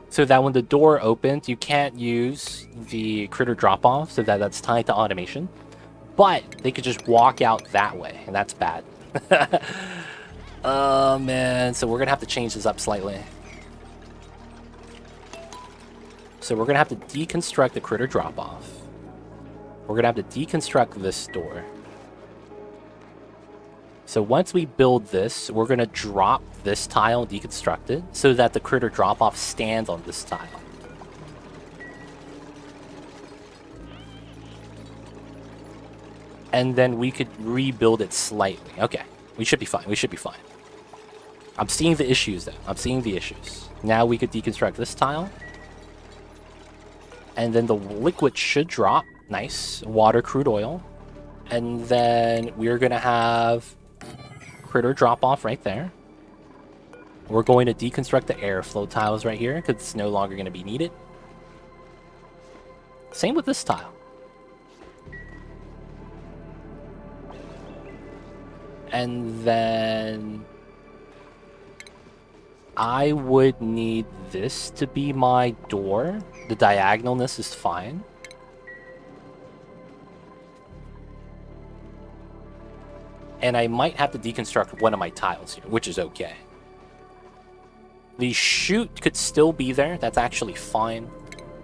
So that when the door opens, you can't use the critter drop-off, so that's tied to automation. But they could just walk out that way, and that's bad. Oh, man. So we're going to have to change this up slightly. So we're going to have to deconstruct the critter drop-off. We're going to have to deconstruct this door. So once we build this, we're going to drop this tile and deconstruct it so that the critter drop-off stands on this tile. And then we could rebuild it slightly. Okay, we should be fine. We should be fine. I'm seeing the issues, though. I'm seeing the issues. Now we could deconstruct this tile. And then the liquid should drop. Nice. Water, crude oil. And then we're going to have critter drop off right there. We're going to deconstruct the airflow tiles right here because it's no longer going to be needed. Same with this tile. And then I would need this to be my door. The diagonalness is fine. And I might have to deconstruct one of my tiles here, which is okay. The chute could still be there. That's actually fine.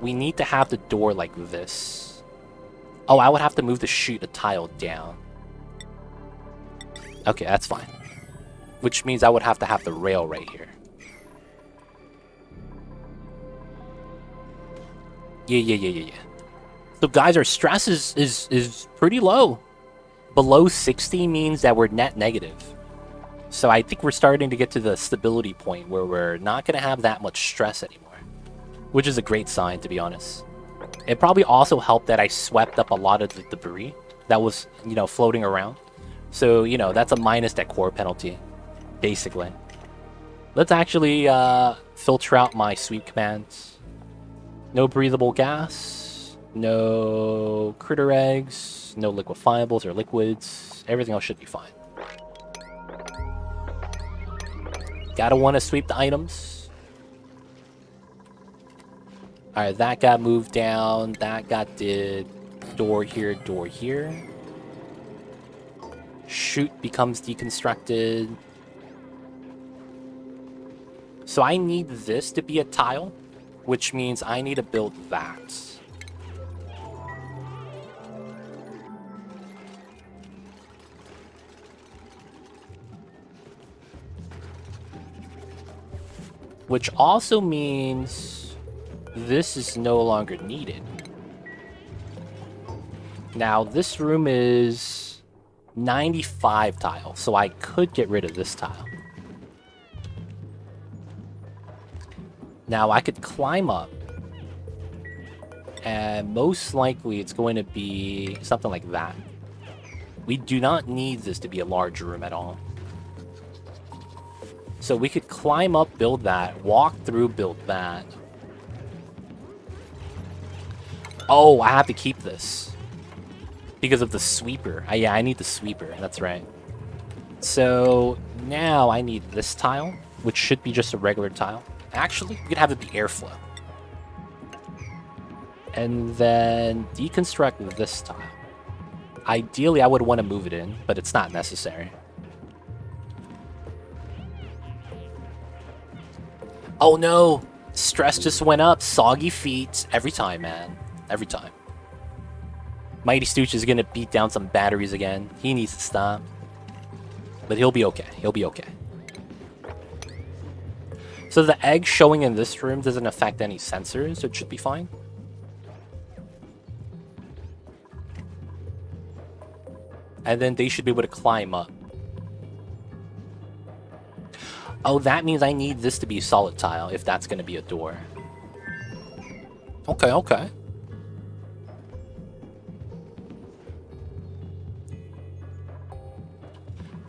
We need to have the door like this. Oh, I would have to move the chute a tile down. Okay, that's fine. Which means I would have to have the rail right here. Yeah. So guys, our stress is pretty low. Below 60 means that we're net negative. So I think we're starting to get to the stability point where we're not going to have that much stress anymore. Which is a great sign, to be honest. It probably also helped that I swept up a lot of the debris that was, floating around. So, that's a minus that core penalty, basically. Let's actually filter out my sweep commands. No breathable gas. No critter eggs. No liquefiables or liquids. Everything else should be fine. Gotta want to sweep the items. Alright, that got moved down. That got did. Door here, door here. Chute becomes deconstructed. So I need this to be a tile, which means I need to build that. Which also means this is no longer needed. Now, this room is 95 tile, so I could get rid of this tile. Now, I could climb up, and most likely it's going to be something like that. We do not need this to be a large room at all. So we could climb up, build that, walk through, build that. Oh, I have to keep this. Because of the sweeper. Yeah, I need the sweeper, that's right. So now I need this tile, which should be just a regular tile. Actually, we could have it be airflow. And then deconstruct this tile. Ideally, I would want to move it in, but it's not necessary. Oh no! Stress just went up. Soggy feet. Every time, man. Every time. Mighty Stooch is gonna beat down some batteries again. He needs to stop. But he'll be okay. He'll be okay. So the egg showing in this room doesn't affect any sensors, so it should be fine. And then they should be able to climb up. Oh, that means I need this to be solid tile if that's going to be a door. Okay, okay.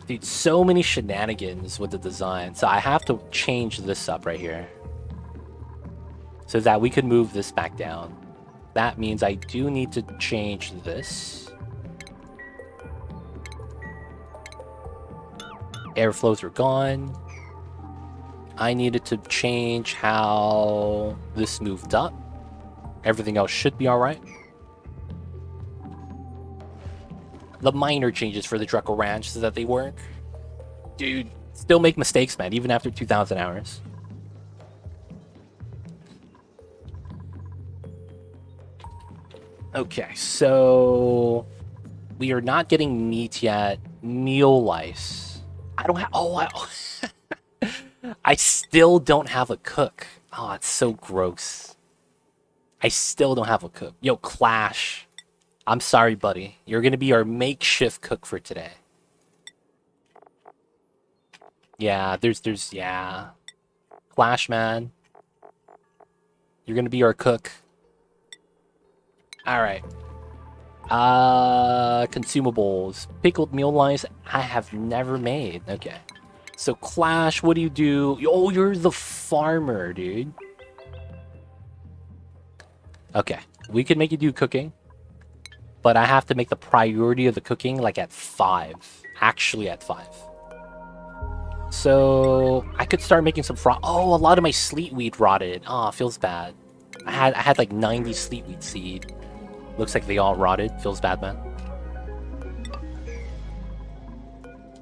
Dude, so many shenanigans with the design. So I have to change this up right here. so that we could move this back down. That means I do need to change this. Airflows are gone. I needed to change how this moved up. Everything else should be alright. The minor changes for the Drecko Ranch so that they work. Dude, still make mistakes, man, even after 2,000 hours. Okay, so we are not getting meat yet. Meal lice. I don't have. Oh, I still don't have a cook. Oh, it's so gross. I still don't have a cook. Yo, Clash. I'm sorry, buddy. You're gonna be our makeshift cook for today. Yeah, yeah. Clash, man. You're gonna be our cook. Alright. Consumables. Pickled meal lice, I have never made. Okay. So, Clash, what do you do? Oh, you're the farmer, dude. Okay. We can make you do cooking. But I have to make the priority of the cooking, like, at 5. Actually, at 5. So, I could start making some Oh, a lot of my sleetweed rotted. Oh, feels bad. I had like 90 sleetweed seed. Looks like they all rotted. Feels bad, man.